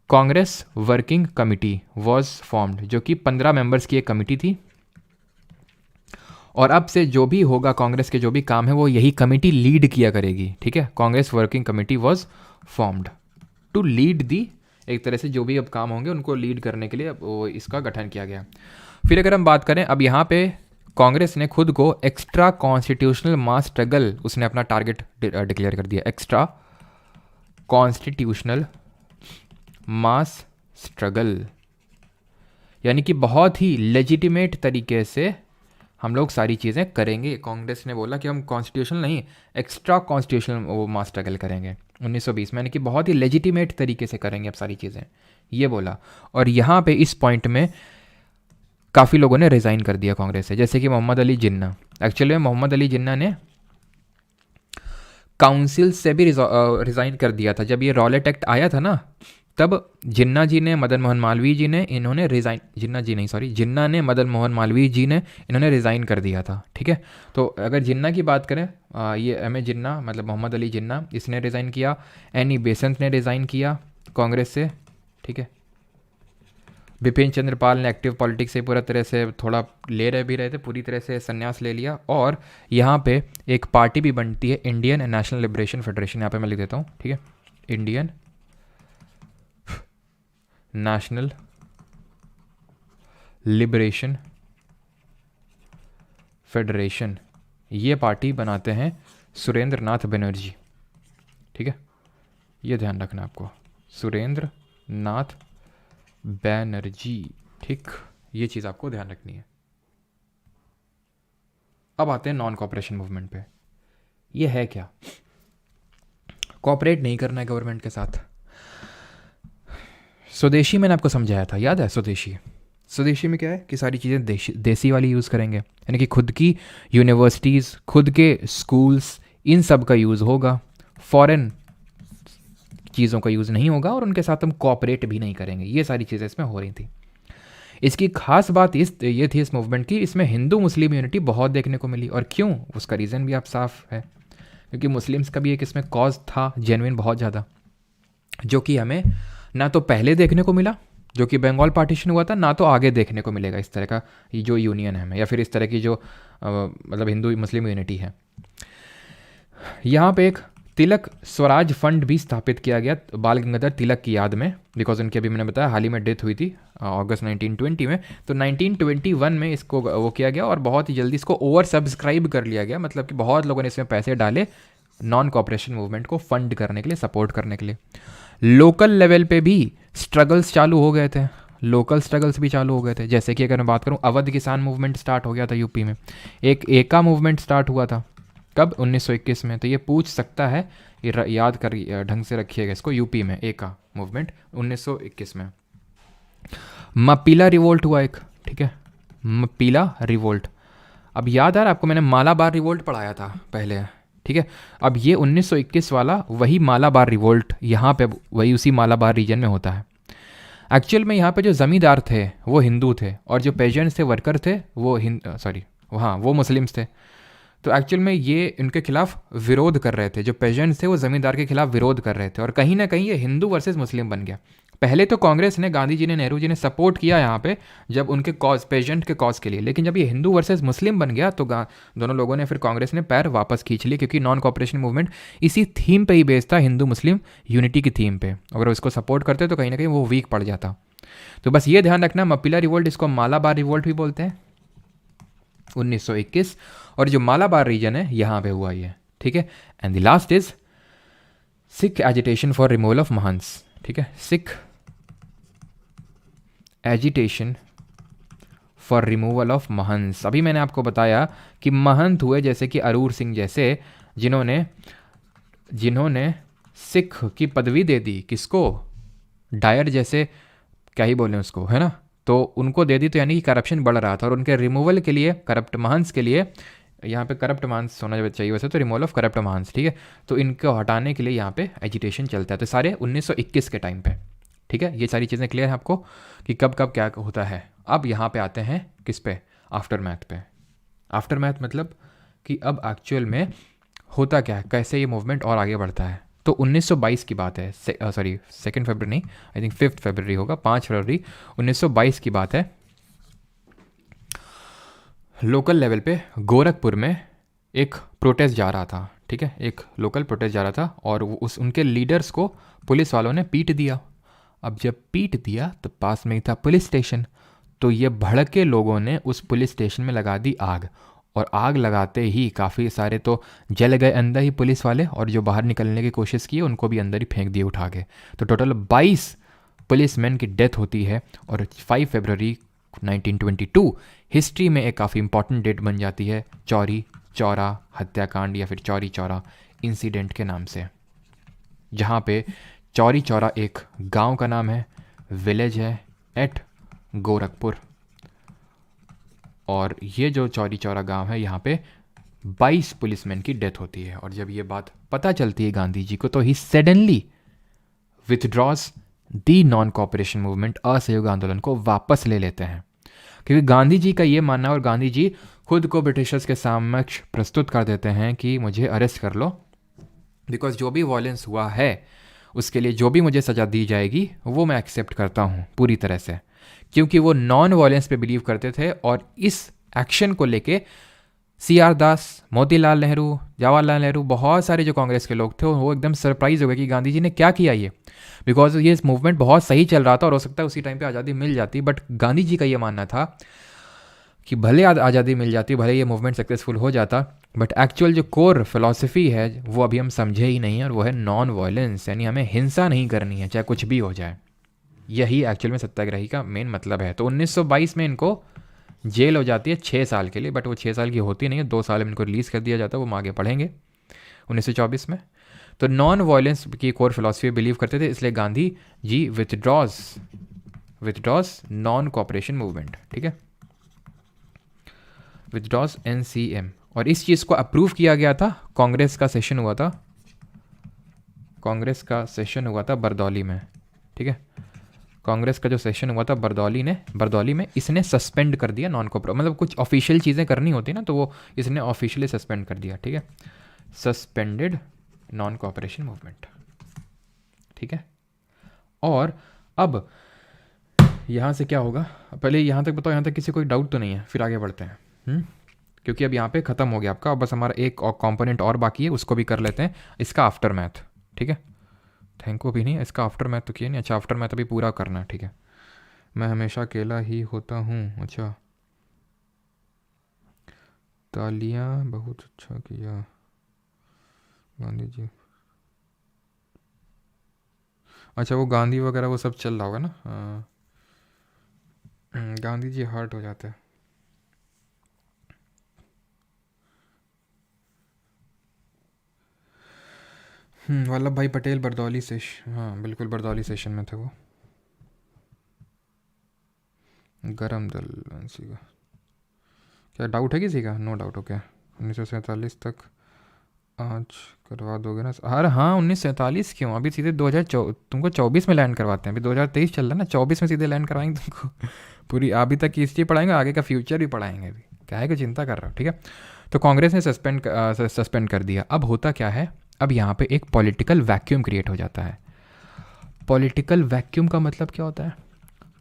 [SPEAKER 1] Congress working committee was formed, जो कि 15 मेंबर्स की एक कमेटी थी। और अब से जो भी होगा कांग्रेस के जो भी काम है वो यही कमेटी लीड किया करेगी। ठीक है, Congress working committee was formed to lead the, एक तरह से जो भी अब काम होंगे उनको लीड करने के लिए अब वो इसका गठन किया गया। फिर अगर हम बात करें, अब यहाँ पे कांग्रेस ने खुद को एक्स्ट्रा कॉन्स्टिट्यूशनल मास स्ट्रगल, उसने अपना टारगेट डिक्लेयर कर दिया, एक्स्ट्रा कॉन्स्टिट्यूशनल मास स्ट्रगल, यानी कि बहुत ही लेजिटिमेट तरीके से हम लोग सारी चीज़ें करेंगे। कांग्रेस ने बोला कि हम कॉन्स्टिट्यूशनल नहीं, एक्स्ट्रा कॉन्स्टिट्यूशनल वो मास स्ट्रगल करेंगे 1920 में, यानी कि बहुत ही लेजिटिमेट तरीके से करेंगे अब सारी चीज़ें, ये बोला। और यहाँ पे इस पॉइंट में काफ़ी लोगों ने रिज़ाइन कर दिया कांग्रेस से, जैसे कि मोहम्मद अली जिन्ना। एक्चुअली में मोहम्मद अली जिन्ना ने काउंसिल से भी रिज़ाइन कर दिया था। जब ये रॉलेट एक्ट आया था ना, तब जिन्ना जी ने, मदन मोहन मालवीय जी ने, इन्होंने रिज़ाइन, जिन्ना ने मदन मोहन मालवीय जी ने, इन्होंने रिज़ाइन कर दिया था। ठीक है, तो अगर जिन्ना की बात करें, ये एम ए जिन्ना मतलब मोहम्मद अली जिन्ना, इसने रिज़ाइन किया। एनी बेसेंट ने रिज़ाइन किया कांग्रेस से। ठीक है, बिपिन चंद्र पाल ने एक्टिव पॉलिटिक्स से पूरा तरह से थोड़ा ले रहे थे, पूरी तरह से संन्यास ले लिया। और यहाँ पे एक पार्टी भी बनती है, इंडियन नेशनल लिबरेशन फेडरेशन, यहाँ पे मैं लिख देता हूँ। ठीक है, इंडियन नेशनल लिबरेशन फेडरेशन, ये पार्टी बनाते हैं सुरेंद्र नाथ बनर्जी। ठीक है, ये ध्यान रखना आपको, सुरेंद्र नाथ बनर्जी। ठीक, ये चीज़ आपको ध्यान रखनी है। अब आते हैं नॉन कॉपरेशन मूवमेंट पे। ये है क्या? कॉपरेट नहीं करना है गवर्नमेंट के साथ। स्वदेशी मैंने आपको समझाया था, याद है? स्वदेशी में क्या है कि सारी चीज़ें देसी वाली यूज़ करेंगे, यानी कि खुद की यूनिवर्सिटीज़, खुद के स्कूल्स, इन सब का यूज़ होगा, फॉरेन चीज़ों का यूज़ नहीं होगा, और उनके साथ हम कॉपरेट भी नहीं करेंगे। ये सारी चीज़ें इसमें हो रही थी। इसकी खास बात ये थी इस मूवमेंट की, इसमें हिंदू मुस्लिम यूनिटी बहुत देखने को मिली। और क्यों, उसका रीज़न भी आप साफ है, क्योंकि मुस्लिम्स का भी एक इसमें कॉज था जेन्युइन बहुत ज़्यादा, जो कि हमें ना तो पहले देखने को मिला जो कि बंगाल पार्टीशन हुआ था, ना तो आगे देखने को मिलेगा इस तरह का जो यूनियन है हमें, या फिर इस तरह की जो मतलब हिंदू मुस्लिम यूनिटी है। यहाँ पे एक तिलक स्वराज फंड भी स्थापित किया गया बाल गंगाधर तिलक की याद में, बिकॉज उनकी अभी मैंने बताया हाल ही में डेथ हुई थी अगस्त 1920 में। तो 1921 में इसको वो किया गया और बहुत ही जल्दी इसको ओवर सब्सक्राइब कर लिया गया, मतलब कि बहुत लोगों ने इसमें पैसे डाले नॉन कॉपरेशन मूवमेंट को फंड करने के लिए, सपोर्ट करने के लिए। लोकल लेवल पे भी स्ट्रगल्स चालू हो गए थे, जैसे कि अगर मैं बात करूं, अवध किसान मूवमेंट स्टार्ट हो गया था यूपी में। एक एका मूवमेंट स्टार्ट हुआ था, कब? 1921 में। तो ये पूछ सकता है, ये याद कर ढंग से रखिएगा इसको, यूपी में एका मूवमेंट 1921 में। मप्पीला रिवोल्ट हुआ एक, ठीक है, मप्पीला रिवोल्ट। अब याद आ रहा है आपको, मैंने मालाबार रिवोल्ट पढ़ाया था पहले, ठीक है। अब ये 1921 वाला वही मालाबार रिवोल्ट यहाँ पे वही उसी मालाबार रीजन में होता है। एक्चुअल में यहाँ पे जो ज़मींदार थे वो हिंदू थे, और जो पेजेंट्स थे, वर्कर थे, वो वो मुस्लिम्स थे। तो एक्चुअल में ये इनके खिलाफ विरोध कर रहे थे, जो पेजेंट्स थे वो ज़मींदार के खिलाफ विरोध कर रहे थे, और कहीं ना कहीं ये हिंदू वर्सेस मुस्लिम बन गया। पहले तो कांग्रेस ने, गांधी जी ने, नेहरू जी ने सपोर्ट किया यहाँ पे जब उनके कॉज, पेजेंट के कॉज के लिए, लेकिन जब ये हिंदू वर्सेस मुस्लिम बन गया तो दोनों लोगों ने, फिर कांग्रेस ने पैर वापस खींच लिए, क्योंकि नॉन कॉपरेशन मूवमेंट इसी थीम पे ही बेस्ड था, हिंदू मुस्लिम यूनिटी की थीम पे। अगर उसको सपोर्ट करते तो कहीं ना कहीं वो वीक पड़ जाता। तो बस ये ध्यान रखना, मप्पीला रिवोल्ट, इसको मालाबार रिवोल्ट भी बोलते हैं, 1921, और जो मालाबार रीजन है यहाँ पे हुआ ये, ठीक है। And the last is Sikh agitation for removal of mahants, ठीक है, Sikh agitation for removal of mahants. अभी मैंने आपको बताया कि महंत हुए जैसे कि अरूर सिंह जैसे, जिन्होंने सिख की पदवी दे दी, किसको? डायर जैसे क्या ही बोलें उसको, है ना, तो उनको दे दी, तो यानी कि करप्शन बढ़ रहा था और उनके रिमूवल के लिए, करप्ट महांस के लिए, यहाँ पे करप्ट महांस होना चाहिए वैसे तो, रिमूवल ऑफ करप्ट महांस, ठीक है, तो इनको हटाने के लिए यहाँ पे एजिटेशन चलता है, तो सारे 1921 के टाइम पे, ठीक है। ये सारी चीज़ें क्लियर है आपको कि कब कब क्या होता है। अब यहाँ पे आते हैं किस पे, आफ्टर मैथ पे। आफ्टर मैथ मतलब कि अब एक्चुअल में होता क्या है, कैसे ये मूवमेंट और आगे बढ़ता है। तो 1922 की बात है, सॉरी 2 फरवरी नहीं, आई थिंक 5 फरवरी होगा, 5 फरवरी 1922 की बात है। लोकल लेवल पे गोरखपुर में एक प्रोटेस्ट जा रहा था, ठीक है, एक लोकल प्रोटेस्ट जा रहा था और उनके लीडर्स को पुलिस वालों ने पीट दिया। अब जब पीट दिया तो पास में ही था पुलिस स्टेशन, तो ये भड़के लोगों ने उस पुलिस स्टेशन में लगा दी आग, और आग लगाते ही काफ़ी सारे तो जल गए अंदर ही पुलिस वाले, और जो बाहर निकलने की कोशिश की उनको भी अंदर ही फेंक दिए उठा के। तो टोटल 22 पुलिसमैन की डेथ होती है, और 5 फरवरी 1922 हिस्ट्री में एक काफ़ी इंपॉर्टेंट डेट बन जाती है, चौरी चौरा हत्याकांड या फिर चौरी चौरा इंसिडेंट के नाम से, जहाँ पे चौरी चौरा एक गांव का नाम है, विलेज है एट गोरखपुर, और ये जो चौरी चौरा गांव है यहाँ पे 22 पुलिसमैन की डेथ होती है। और जब ये बात पता चलती है गांधी जी को, तो ही suddenly withdraws the non cooperation movement, असहयोग आंदोलन को वापस ले लेते हैं, क्योंकि गांधी जी का ये मानना, और गांधी जी खुद को ब्रिटिशर्स के समक्ष प्रस्तुत कर देते हैं कि मुझे अरेस्ट कर लो, बिकॉज जो भी वॉयलेंस हुआ है उसके लिए जो भी मुझे सज़ा दी जाएगी वो मैं एक्सेप्ट करता हूँ पूरी तरह से, क्योंकि वो नॉन वॉयलेंस पे बिलीव करते थे। और इस एक्शन को लेके CR दास, मोतीलाल नेहरू, जवाहरलाल नेहरू, बहुत सारे जो कांग्रेस के लोग थे वो एकदम सरप्राइज हो गए कि गांधी जी ने क्या किया ये, बिकॉज ये मूवमेंट बहुत सही चल रहा था और हो सकता है उसी टाइम पे आज़ादी मिल जाती। बट गांधी जी का ये मानना था कि भले आज़ादी मिल जाती, भले ये मूवमेंट सक्सेसफुल हो जाता, बट एक्चुअल जो कोर फिलॉसफी है वो अभी हम समझे ही नहीं है, और वो है नॉन वायलेंस, यानी हमें हिंसा नहीं करनी है चाहे कुछ भी हो जाए। यही एक्चुअल में सत्याग्रही का मेन मतलब है। तो 1922 में इनको जेल हो जाती है 6 साल के लिए, बट वो 6 साल की होती नहीं है, 2 साल में इनको रिलीज़ कर दिया जाता है, वो हम आगे पढ़ेंगे 1924 में। तो नॉन वायलेंस की कोर फिलॉसफी बिलीव करते थे, इसलिए Gandhi ji विथड्रॉज non cooperation movement, ठीक है, विथड्रॉज NCM। और इस चीज़ को अप्रूव किया गया था, कांग्रेस का सेशन हुआ था, कांग्रेस का सेशन हुआ था बरदौली में, ठीक है, कांग्रेस का जो सेशन हुआ था बरदौली में इसने सस्पेंड कर दिया नॉन कॉपरेशन, मतलब कुछ ऑफिशियल चीज़ें करनी होती ना, तो वो इसने ऑफिशियली सस्पेंड कर दिया, ठीक है, सस्पेंडेड नॉन कॉपरेशन मूवमेंट, ठीक है। और अब यहाँ से क्या होगा, पहले यहाँ तक बताओ, यहाँ तक किसी कोई डाउट तो नहीं है, फिर आगे बढ़ते हैं। क्योंकि अब यहाँ पे ख़त्म हो गया आपका, अब बस हमारा एक और कंपोनेंट और बाकी है, उसको भी कर लेते हैं, इसका आफ्टर मैथ, ठीक है। थैंक यू भी नहीं, इसका आफ्टर मैथ तो किया नहीं, अच्छा आफ्टर मैथ अभी पूरा करना है, ठीक है। मैं हमेशा अकेला ही होता हूँ, अच्छा, तालियाँ, बहुत अच्छा किया गांधी जी, अच्छा वो गांधी वगैरह वो सब चल रहा होगा ना, हाँ, गांधी जी हर्ट हो जाते हैं। वल्लभ भाई पटेल बरदौली सेशन, हाँ बिल्कुल बरदौली सेशन में थे वो। गरम दल एनसी का क्या डाउट है किसी का? नो डाउट हो क्या? 1947 तक आज करवा दोगे ना? अरे हाँ 1947 क्यों, अभी सीधे 2024 तुमको 24 में लैंड करवाते हैं, अभी 2023 चल रहा है ना, 24 में सीधे लैंड करवाएंगे तुमको पूरी अभी तक की हिस्ट्री पढ़ाएंगे, आगे का फ्यूचर भी पढ़ाएंगे, अभी क्या है कि चिंता कर रहा हो, ठीक है। तो कांग्रेस ने सस्पेंड कर दिया। अब होता क्या है, अब यहाँ पे एक पॉलिटिकल वैक्यूम क्रिएट हो जाता है। पॉलिटिकल वैक्यूम का मतलब क्या होता है?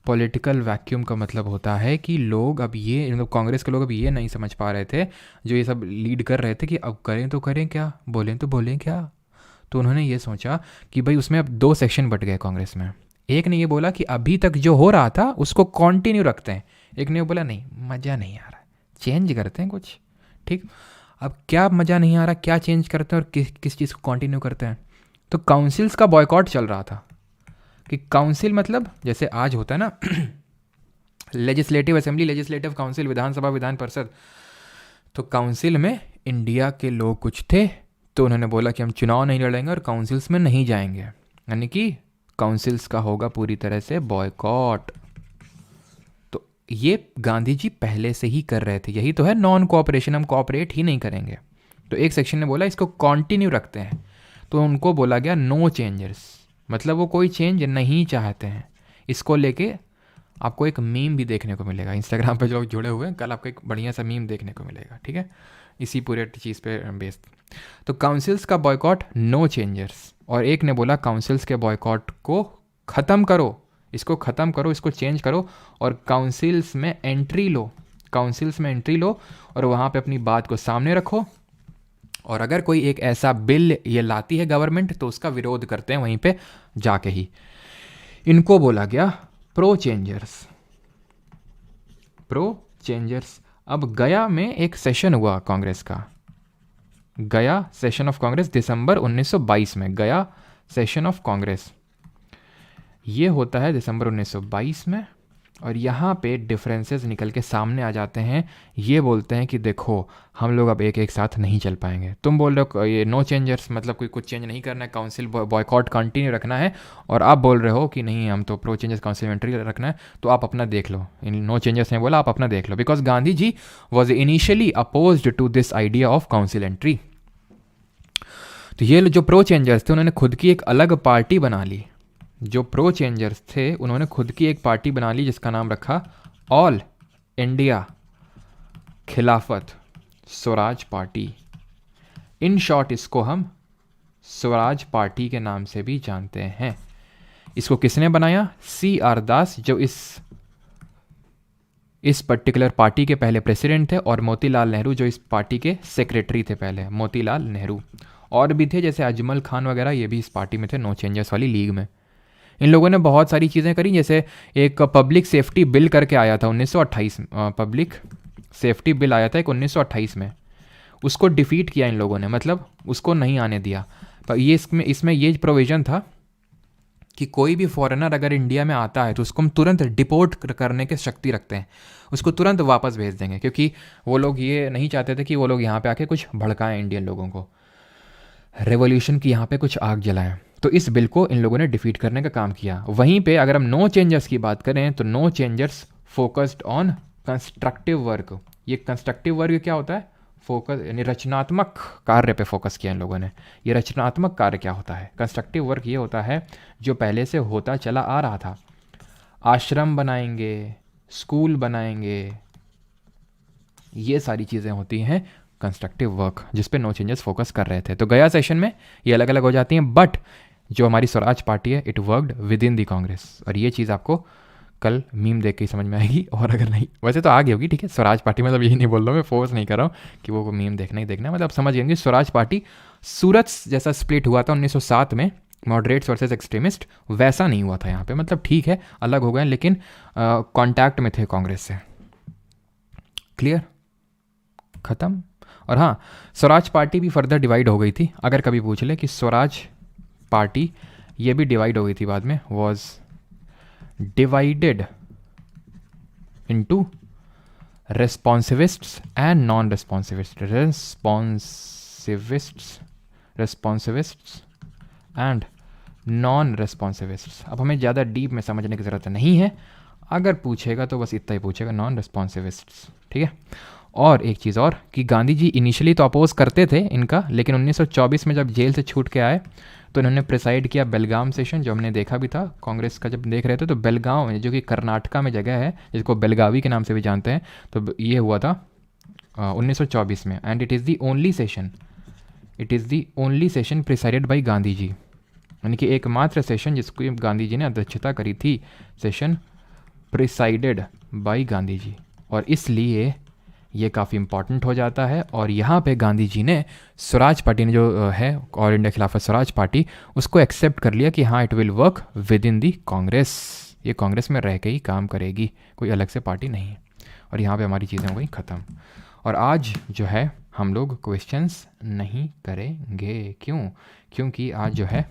[SPEAKER 1] पॉलिटिकल वैक्यूम का मतलब होता है कि लोग अब ये, मतलब कांग्रेस के लोग अब ये नहीं समझ पा रहे थे, जो ये सब लीड कर रहे थे, कि अब करें तो करें क्या, बोलें तो बोलें क्या। तो उन्होंने ये सोचा कि भाई उसमें अब 2 सेक्शन बट गए कांग्रेस में। एक ने ये बोला कि अभी तक जो हो रहा था उसको कंटिन्यू रखते हैं, एक ने बोला नहीं मज़ा नहीं आ रहा, चेंज करते हैं कुछ, ठीक। अब क्या मज़ा नहीं आ रहा, क्या चेंज करते हैं और किस चीज़ को कंटिन्यू करते हैं? तो काउंसिल्स का बॉयकॉट चल रहा था, कि काउंसिल मतलब जैसे आज होता है ना लेजिस्लेटिव असेंबली, लेजिस्लेटिव काउंसिल, विधानसभा, विधान परिषद। तो काउंसिल में इंडिया के लोग कुछ थे, तो उन्होंने बोला कि हम चुनाव नहीं लड़ेंगे और काउंसिल्स में नहीं जाएंगे, यानी कि काउंसिल्स का होगा पूरी तरह से बॉयकॉट। तो ये गांधी जी पहले से ही कर रहे थे, यही तो है नॉन कोऑपरेशन, हम कोऑपरेट ही नहीं करेंगे। तो एक सेक्शन ने बोला इसको कंटिन्यू रखते हैं, तो उनको बोला गया नो चेंजर्स, मतलब वो कोई चेंज नहीं चाहते हैं। इसको लेके आपको एक मीम भी देखने को मिलेगा इंस्टाग्राम पे, जो लोग जुड़े हुए हैं कल आपको एक बढ़िया सा मीम देखने को मिलेगा, ठीक है, इसी पूरे चीज़ पे बेस्ड। तो काउंसिल्स का बॉयकॉट, नो चेंजर्स, और एक ने बोला काउंसिल्स के बॉयकॉट को ख़त्म करो, इसको ख़त्म करो, इसको चेंज करो और काउंसिल्स में एंट्री लो, काउंसिल्स में एंट्री लो और वहाँ पे अपनी बात को सामने रखो। और अगर कोई एक ऐसा बिल ये लाती है गवर्नमेंट तो उसका विरोध करते हैं वहीं पे जाके ही। इनको बोला गया प्रो चेंजर्स, प्रो चेंजर्स। अब गया में एक सेशन हुआ कांग्रेस का, गया सेशन ऑफ कांग्रेस दिसंबर 1922 में, गया सेशन ऑफ कांग्रेस ये होता है दिसंबर 1922 में। और यहाँ पे डिफरेंसेस निकल के सामने आ जाते हैं। ये बोलते हैं कि देखो हम लोग अब एक साथ नहीं चल पाएंगे, तुम बोल रहे हो ये नो चेंजर्स मतलब कोई कुछ चेंज नहीं करना है, काउंसिल बॉयकॉट कंटिन्यू रखना है, और आप बोल रहे हो कि नहीं हम तो प्रो चेंजर्स काउंसिल में एंट्री रखना है, तो आप अपना देख लो। इन नो चेंजर्स ने बोला आप अपना देख लो, because Gandhi ji was initially opposed to this idea of council entry. तो ये जो प्रो चेंजर्स थे उन्होंने खुद की एक अलग पार्टी बना ली, जो प्रो चेंजर्स थे उन्होंने खुद की एक पार्टी बना ली जिसका नाम रखा ऑल इंडिया खिलाफत स्वराज पार्टी। इन शॉर्ट इसको हम स्वराज पार्टी के नाम से भी जानते हैं। इसको किसने बनाया? CR दास, जो इस पर्टिकुलर पार्टी के पहले प्रेसिडेंट थे, और मोतीलाल नेहरू जो इस पार्टी के सेक्रेटरी थे पहले, मोतीलाल नेहरू। और भी थे जैसे अजमल खान वगैरह, ये भी इस पार्टी में थे, नो चेंजर्स वाली लीग में। इन लोगों ने बहुत सारी चीज़ें करी, जैसे एक पब्लिक सेफ्टी बिल करके आया था 1928, पब्लिक सेफ्टी बिल आया था एक 1928 में, उसको डिफीट किया इन लोगों ने, मतलब उसको नहीं आने दिया। पर ये इसमें ये प्रोविज़न था कि कोई भी फॉरेनर अगर इंडिया में आता है तो उसको हम तुरंत डिपोर्ट करने की शक्ति रखते हैं, उसको तुरंत वापस भेज देंगे, क्योंकि वो लोग ये नहीं चाहते थे कि वो लोग यहाँ पे आके कुछ भड़काएं इंडियन लोगों को, रेवोल्यूशन की यहाँ पे कुछ आग जलाएं। तो इस बिल को इन लोगों ने डिफीट करने का काम किया। वहीं पे अगर हम नो चेंजर्स की बात करें तो no changers focused on constructive work. ये कंस्ट्रक्टिव वर्क क्या होता है? फोकस यानी रचनात्मक कार्य पे फोकस किया इन लोगों ने। ये रचनात्मक कार्य क्या होता है? कंस्ट्रक्टिव वर्क ये होता है जो पहले से होता चला आ रहा था, आश्रम बनाएंगे, स्कूल बनाएंगे, ये सारी चीज़ें होती हैं कंस्ट्रक्टिव वर्क, जिस पे नो चेंजेस फोकस कर रहे थे। तो गया सेशन में ये अलग अलग हो जाती हैं, बट जो हमारी स्वराज पार्टी है it worked with in the Congress. और ये चीज़ आपको कल मीम देख के ही समझ में आएगी, और अगर नहीं वैसे तो आ गई होगी, ठीक है। स्वराज पार्टी मतलब यही नहीं बोल रहा हूँ, मैं फोर्स नहीं कर रहा हूँ कि वो मीम देखना ही देखना, मतलब समझ गएंगे। स्वराज पार्टी सूरत जैसा स्प्लिट हुआ था 1907 में, मॉडरेट्स वर्सेस एक्सट्रीमिस्ट, वैसा नहीं हुआ था यहाँ पे, मतलब ठीक है अलग हो गए लेकिन कांटेक्ट में थे कांग्रेस से। क्लियर? ख़त्म। और हाँ, स्वराज पार्टी भी फर्दर डिवाइड हो गई थी, अगर कभी पूछ ले कि स्वराज पार्टी ये भी डिवाइड हो गई थी बाद में, was divided into responsivists and non responsivist, responsivists and non responsivists. अब हमें ज़्यादा डीप में समझने की ज़रूरत नहीं है, अगर पूछेगा तो बस इतना ही पूछेगा, नॉन रेस्पॉन्सिविस्ट्स, ठीक है। और एक चीज़ और कि गांधी जी इनिशियली तो अपोज करते थे इनका, लेकिन 1924 में जब जेल से छूट के आए तो इन्होंने प्रिसाइड किया बेलगाम सेशन, जो हमने देखा भी था कांग्रेस का जब देख रहे थे, तो बेलगांव जो कि कर्नाटका में जगह है, जिसको बेलगावी के नाम से भी जानते हैं, तो ये हुआ था 1924 में। And it is the only session presided by Gandhi ji, यानी कि एकमात्र सेशन जिसको गांधी जी ने अध्यक्षता करी थी, सेशन प्रिसाइडेड बाई गांधी जी। और इसलिए ये काफ़ी इंपॉर्टेंट हो जाता है। और यहाँ पे गांधी जी ने स्वराज पार्टी ने जो है ऑल इंडिया खिलाफत स्वराज पार्टी, उसको एक्सेप्ट कर लिया कि हाँ it will work with in the Congress, ये कांग्रेस में रह के ही काम करेगी, कोई अलग से पार्टी नहीं है। और यहाँ पे हमारी चीज़ें हो गई ख़त्म। और आज जो है हम लोग क्वेश्चंस नहीं करेंगे, क्यों? क्योंकि आज जो है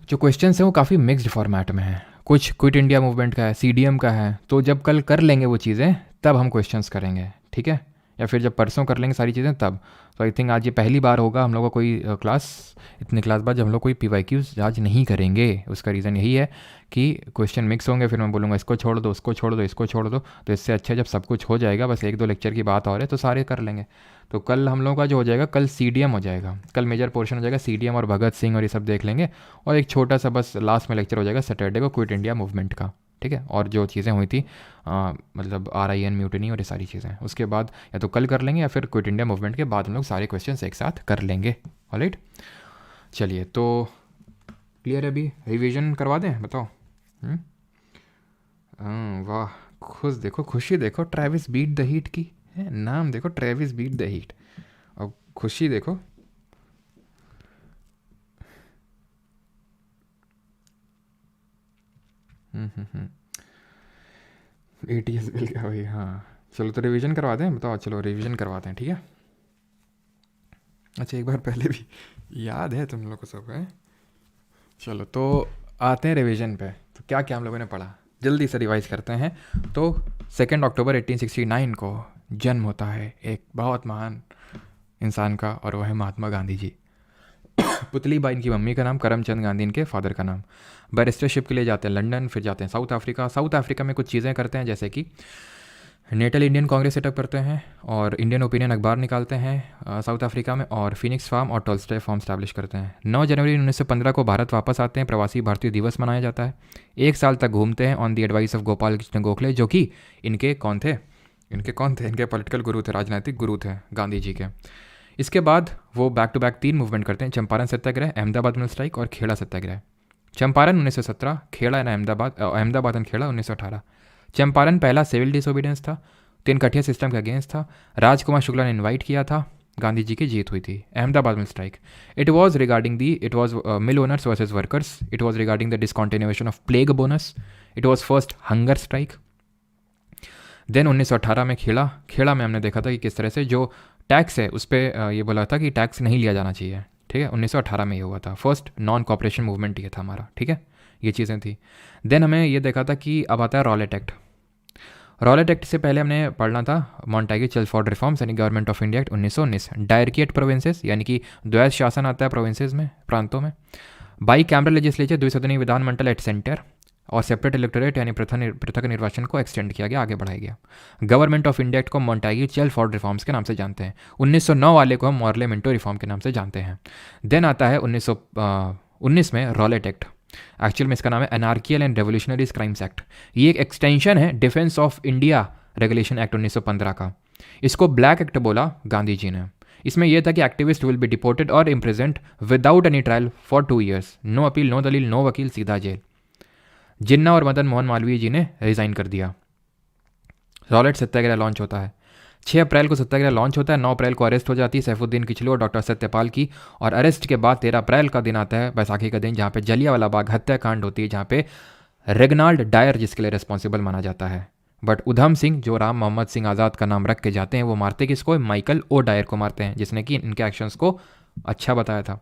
[SPEAKER 1] जो क्वेश्चंस हैं वो काफ़ी मिक्स्ड फॉर्मेट में है, कुछ क्विट इंडिया मूवमेंट का है, CDM का है, तो जब कल कर लेंगे वो चीज़ें तब हम क्वेश्चंस करेंगे, ठीक है। या फिर जब परसों कर लेंगे सारी चीज़ें तब। तो आई थिंक आज ये पहली बार होगा हम लोग का कोई क्लास, इतने क्लास बाद जब हम लोग कोई PYQs आज नहीं करेंगे। उसका रीज़न यही है कि क्वेश्चन मिक्स होंगे, फिर मैं बोलूँगा इसको छोड़ दो, उसको छोड़ दो, इसको छोड़ दो। तो इससे अच्छा जब सब कुछ हो जाएगा, बस 1-2 लेक्चर की बात और है तो सारे कर लेंगे। तो कल हम लोगों का जो हो जाएगा, कल CDM हो जाएगा, कल मेजर पोर्शन हो जाएगा CDM और भगत सिंह और ये सब देख लेंगे। और एक छोटा सा बस लास्ट में लेक्चर हो जाएगा सैटरडे को क्विट इंडिया मूवमेंट का, ठीक है। और जो चीज़ें हुई थी मतलब RIN म्यूटनी और ये सारी चीज़ें, उसके बाद या तो कल कर लेंगे या फिर क्विट इंडिया मूवमेंट के बाद हम लोग सारे क्वेश्चन एक साथ कर लेंगे। ऑलराइट, चलिए तो क्लियर है। अभी रिवीजन करवा दें, बताओ। वाह, देखो खुशी देखो, ट्रेविस बीट द हीट की है, नाम देखो, ट्रेविस बीट द हीट। अब खुशी देखो, ATS बिल का भाई। हाँ चलो तो रिवीजन करवा दें, बताओ। चलो रिवीजन करवाते हैं, ठीक है। अच्छा एक बार पहले भी याद है तुम लोग को सब है। चलो तो आते हैं रिवीजन पे। तो क्या क्या हम लोगों ने पढ़ा, जल्दी से रिवाइज करते हैं। तो 2 अक्टूबर 1869 को जन्म होता है एक बहुत महान इंसान का, और वह है महात्मा गांधी जी। पुतली बाई इनकी मम्मी का नाम, करमचंद गांधी इनके फादर का नाम। बैरिस्टरशिप के लिए जाते हैं लंदन, फिर जाते हैं साउथ अफ्रीका। साउथ अफ्रीका में कुछ चीज़ें करते हैं, जैसे कि नेटल इंडियन कांग्रेस सेटअप करते हैं, और इंडियन ओपिनियन अखबार निकालते हैं साउथ अफ्रीका में, और फिनिक्स फार्म और टॉलस्टॉय फार्म स्टैब्लिश करते हैं। 9 जनवरी 1915 को भारत वापस आते हैं, प्रवासी भारतीय दिवस मनाया जाता है। 1 साल तक घूमते हैं on the advice of Gopal Krishna Gokhale, जो कि इनके कौन थे, इनके पॉलिटिकल गुरु थे, राजनीतिक गुरु थे गांधी जी के। इसके बाद वो बैक टू बैक 3 मूवमेंट करते हैं, चंपारण सत्याग्रह, अहमदाबाद मिल स्ट्राइक और खेड़ा सत्याग्रह। Champaran 1917, Kheda and Ahmedabad and Kheda 1918। चंपारण पहला सिविल डिसोबीडियंस था, तिनकठिया सिस्टम के अगेंस्ट था। राजकुमार शुक्ला ने इनवाइट किया था, गांधी जी की जीत हुई थी। Ahmedabad mill strike, it was mill owners versus workers, it was regarding the discontinuation of plague bonus, it was first hunger strike. Then 1918 में खेड़ा में हमने देखा था कि किस तरह से जो टैक्स है उस पर ये बोला था कि टैक्स नहीं लिया जाना चाहिए, ठीक है। 1918 में ये हुआ था, फर्स्ट नॉन कॉपरेशन मूवमेंट ये था हमारा, ठीक है। ये चीज़ें थी। देन हमें ये देखा था कि अब आता है रॉलेट एक्ट। रॉलेट एक्ट से पहले हमने पढ़ना था मॉन्टेग्यू चेल्मस्फोर्ड रिफॉर्म्स यानी government of India act 1919। Dyarchy provinces यानी कि द्वैध शासन आता है प्रोविंसेस में, प्रांतों में। बाई कैमरल लेजिस्लेचर, द्विसदनीय विधानमंडल एट सेंटर, और सेपरेट इलेक्टोरेट यानी पृथक निर्वाचन को एक्सटेंड किया गया, आगे बढ़ाया गया। गवर्नमेंट ऑफ इंडिया एक्ट को मॉन्टेग्यू चेल्मस्फोर्ड रिफॉर्म्स के नाम से जानते हैं। 1909 वाले को हम मॉर्ले मिंटो रिफॉर्म के नाम से जानते हैं। देन आता है 1919 में रॉलेट एक्ट। एक्चुअल में इसका नाम है एनार्कियल एंड रेवोल्यूशनरीज क्राइम्स एक्ट। ये एक एक्सटेंशन है defence of India regulation act 1915 का। इसको ब्लैक एक्ट बोला गांधी जी ने। इसमें यह था कि एक्टिविस्ट विल बी डिपोर्टेड और imprisoned without any trial for 2 years, no appeal, no दलील, नो वकील, सीधा जेल। जिन्ना और मदन मोहन मालवीय जी ने रिजाइन कर दिया। रॉलेट सत्याग्रह लॉन्च होता है 6 अप्रैल को। सत्याग्रह लॉन्च होता है, 9 अप्रैल को अरेस्ट हो जाती है सैफुद्दीन किचलू और डॉक्टर सत्यपाल की, और अरेस्ट के बाद 13 अप्रैल का दिन आता है, बैसाखी का दिन, जहाँ पे जलियांवाला बाग हत्याकांड होती है, जहाँ पे रेगनाल्ड डायर जिसके लिए रिस्पॉन्सिबल माना जाता है। बट उधम सिंह, जो राम मोहम्मद सिंह आज़ाद का नाम रख के जाते हैं, वो मारते किसको, माइकल ओ डायर को मारते हैं, जिसने कि इनके एक्शंस को अच्छा बताया था।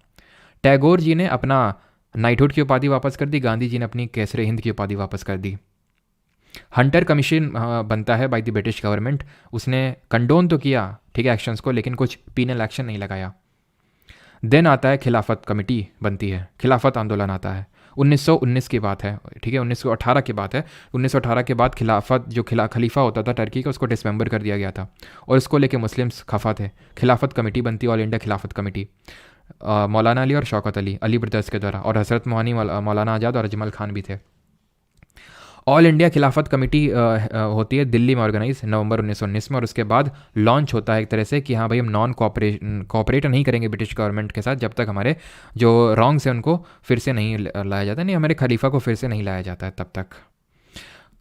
[SPEAKER 1] टैगोर जी ने अपना नाइटहुड की उपाधि वापस कर दी, गांधी जी ने अपनी केसरे हिंद की उपाधि वापस कर दी। हंटर कमीशन बनता है बाय द ब्रिटिश गवर्नमेंट। उसने कंडोन तो किया, ठीक है, एक्शंस को, लेकिन कुछ पीनल एक्शन नहीं लगाया। देन आता है खिलाफत कमेटी बनती है, खिलाफत आंदोलन आता है। 1919 की बात है, ठीक है, 1918 की बात है। 1918 के बाद खिलाफत जो खलीफा होता था टर्की का, उसको डिसमेंबर कर दिया गया था, और इसको लेके मुस्लिम्स खफा थे। खिलाफत कमेटी बनती है, ऑल इंडिया खिलाफत कमेटी। मौलाना अली और शौकत अली ब्रदर्स के द्वारा, और हजरत मोहानी, मौलाना आज़ाद और अजमल खान भी थे। ऑल इंडिया खिलाफत कमेटी होती है दिल्ली में ऑर्गेनाइज नवंबर 1919 में, और उसके बाद लॉन्च होता है एक तरह से कि हाँ भाई हम नॉन कॉपरेट नहीं करेंगे ब्रिटिश गवर्नमेंट के साथ जब तक हमारे जो रॉन्ग्स हैं उनको फिर से नहीं लाया जाता, नहीं हमारे खलीफा को फिर से नहीं लाया जाता है तब तक।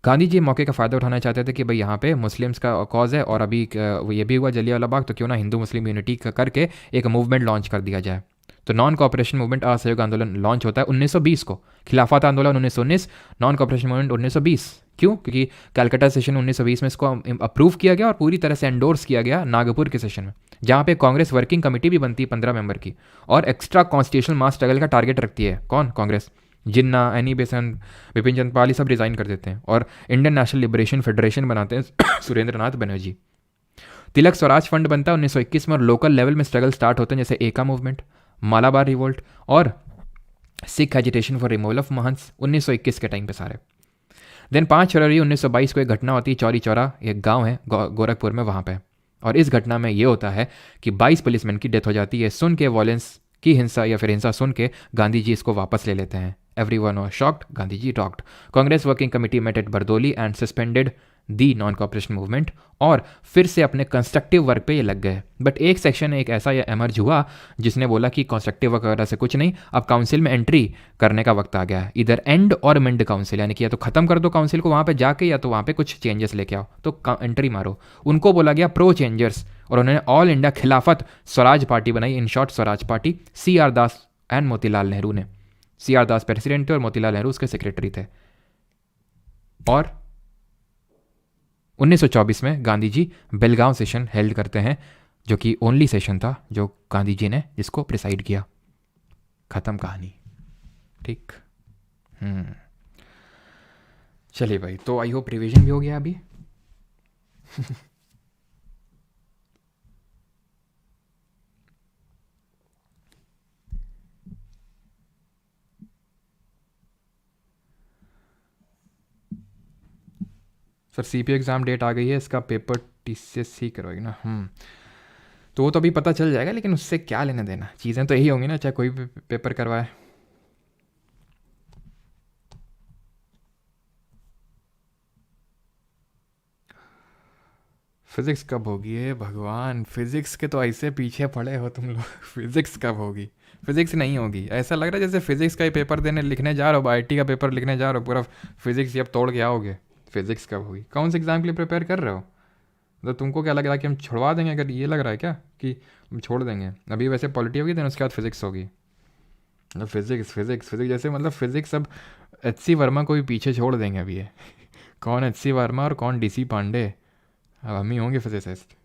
[SPEAKER 1] गांधी जी मौके का फ़ायदा उठाना चाहते थे कि भाई यहाँ पे मुस्लिम्स का कॉज है, और अभी ये भी हुआ जलियांवाला बाग, तो क्यों ना हिंदू मुस्लिम यूनिटी करके एक मूवमेंट लॉन्च कर दिया जाए। तो नॉन कॉपरेशन मूवमेंट असहयोग आंदोलन लॉन्च होता है 1920 को। खिलाफत आंदोलन 1919, नॉन कॉपरेशन मूवमेंट 1920। क्यों? क्योंकि कलकत्ता सेशन 1920 में इसको अप्रूव किया गया और पूरी तरह से एंडोर्स किया गया नागपुर के सेशन में, जहाँ पे कांग्रेस वर्किंग कमेटी भी बनती है 15 मेंबर की, और एक्स्ट्रा कॉन्स्टिट्यूशनल मास स्ट्रगल का टारगेट रखती है। कौन? कांग्रेस। जिन्ना, एनी बेसेंट, बिपिन चंद्र पाल, सब रिजाइन कर देते हैं और इंडियन नेशनल लिबरेशन फेडरेशन बनाते हैं सुरेंद्र नाथ बनर्जी। तिलक स्वराज फंड बनता है 1921 में और लोकल लेवल में स्ट्रगल स्टार्ट होते हैं, जैसे एका मूवमेंट, मालाबार रिवोल्ट और Sikh agitation for removal of mahants 1921 के टाइम पे सारे। देन 5 फरवरी 1922 को एक घटना होती है, चौरी चौरा एक गांव है गोरखपुर में, वहाँ पे। और इस घटना में ये होता है कि 22 पुलिसमैन की डेथ हो जाती है। सुन के वॉयलेंस की हिंसा या फिर हिंसा सुन के गांधी जी इसको वापस ले लेते हैं। Everyone was shocked, Gandhi ji talked. Congress working committee met at Bardoli and suspended the non cooperation movement, और फिर से अपने कंस्ट्रक्टिव वर्क पे ये लग गए। बट एक सेक्शन एक ऐसा एमर्ज हुआ जिसने बोला कि कंस्ट्रक्टिव वर्क वगैरह से कुछ नहीं, अब काउंसिल में एंट्री करने का वक्त आ गया है। इधर एंड और मेंड काउंसिल, यानी कि या तो खत्म कर दो काउंसिल को वहाँ पे जाके, या तो वहाँ पे कुछ चेंजेस लेके आओ, तो एंट्री मारो। उनको बोला गया प्रो चेंजर्स, और उन्होंने ऑल इंडिया खिलाफत स्वराज पार्टी बनाई, in short Swaraj party. C R Das and Motilal Nehru ने। सी आर दास प्रेसिडेंट थे और मोतीलाल नेहरू उसके सेक्रेटरी थे। और 1924 में गांधी जी बेलगांव सेशन हेल्ड करते हैं, जो कि ओनली सेशन था जो गांधी जी ने जिसको प्रिसाइड किया। खत्म कहानी। ठीक। चलिए भाई, तो आई होप रिवीजन भी हो गया अभी। सर सीपीयू एग्ज़ाम डेट आ गई है, इसका पेपर टीसीएस ही करवाएगी ना। तो वो तो अभी पता चल जाएगा, लेकिन उससे क्या लेना देना, चीज़ें तो यही होंगी ना, चाहे कोई भी पेपर करवाए। फिज़िक्स कब होगी? है भगवान, फिज़िक्स के तो ऐसे पीछे पड़े हो तुम लोग। फिज़िक्स कब होगी? फिज़िक्स नहीं होगी। ऐसा लग रहा है जैसे फिज़िक्स का ही पेपर देने लिखने जा रहे हो, आईटी का पेपर लिखने जा रहे हो, पूरा फिज़िक्स ही अब तोड़ के आओगे। फिज़िक्स कब होगी? कौन से एग्ज़ाम के लिए प्रिपेयर कर रहे हो? तो तुमको क्या लग रहा है कि हम छुड़वा देंगे? अगर ये लग रहा है क्या कि हम छोड़ देंगे? अभी वैसे पॉलिटी होगी, देन उसके बाद फिज़िक्स होगी। मतलब फिज़िक्स फिज़िक्स फिज़िक्स जैसे, मतलब फिज़िक्स अब एच.सी. वर्मा को भी पीछे छोड़ देंगे अभी ये। कौन एच.सी. वर्मा और कौन डी.सी. पांडे? अब हम ही होंगे फिजिसिस्ट।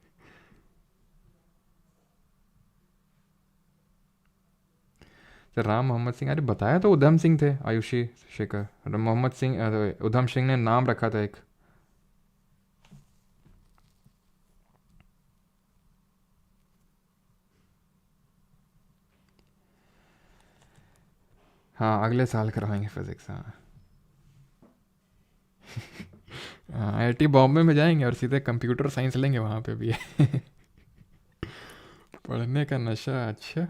[SPEAKER 1] तो राम मोहम्मद सिंह, अरे बताया तो उधम सिंह थे, आयुषी शेखर। मोहम्मद सिंह, उधम सिंह ने नाम रखा था एक। हाँ अगले साल करवाएंगे फिजिक्स। हाँ आईआईटी बॉम्बे में जाएंगे और सीधे कंप्यूटर साइंस लेंगे वहाँ पे भी। पढ़ने का नशा। अच्छा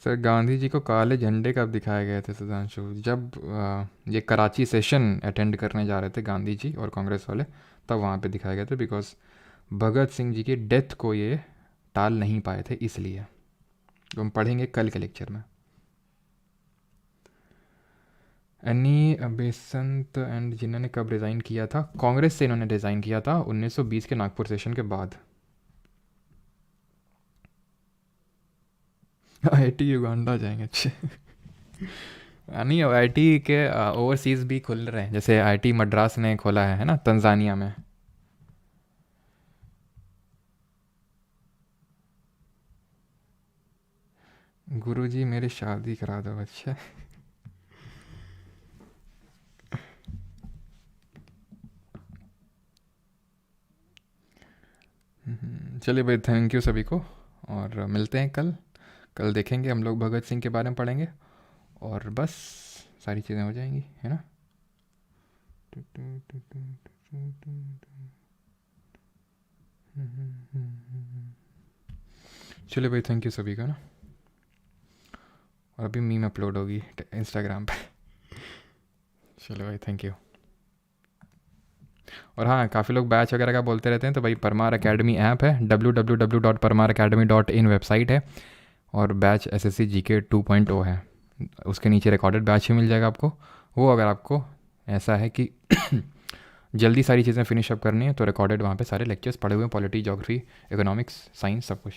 [SPEAKER 1] सर, गांधी जी को काले झंडे कब दिखाए गए थे सुधांशु? जब ये कराची सेशन अटेंड करने जा रहे थे गांधी जी और कांग्रेस वाले, तब वहाँ पे दिखाए गए थे, बिकॉज भगत सिंह जी की डेथ को ये टाल नहीं पाए थे, इसलिए। तो हम पढ़ेंगे कल के लेक्चर में। एनी बेसंत एंड जिन्होंने कब रिज़ाइन किया था? कांग्रेस से इन्होंने रिज़ाइन किया था 1920 के नागपुर सेशन के बाद। आईआईटी युगांडा जाएंगे। अच्छे। नहीं, आईआईटी के ओवरसीज़ भी खुल रहे हैं, जैसे आईआईटी मद्रास ने खोला है ना, तंजानिया में। गुरुजी मेरी शादी करा दो। अच्छा चलिए भाई, थैंक यू सभी को, और मिलते हैं कल। कल देखेंगे हम लोग, भगत सिंह के बारे में पढ़ेंगे, और बस सारी चीज़ें हो जाएंगी, है ना। चलिए भाई, थैंक यू सभी का ना। और अभी मीम अपलोड होगी इंस्टाग्राम पे। चलो भाई, थैंक यू। और हाँ, काफ़ी लोग बैच वगैरह का बोलते रहते हैं, तो भाई परमार अकेडमी ऐप है, www.parmaracademy.in वेबसाइट है, और बैच SSC GK 2.0 है। उसके नीचे रिकॉर्डेड बैच ही मिल जाएगा आपको। वो अगर आपको ऐसा है कि जल्दी सारी चीज़ें फिनिश अप करनी है, तो रिकॉर्डेड वहाँ पे सारे लेक्चर्स पढ़े हुए हैं, पॉलिटी, ज्योग्राफी, इकोनॉमिक्स, साइंस, सब कुछ।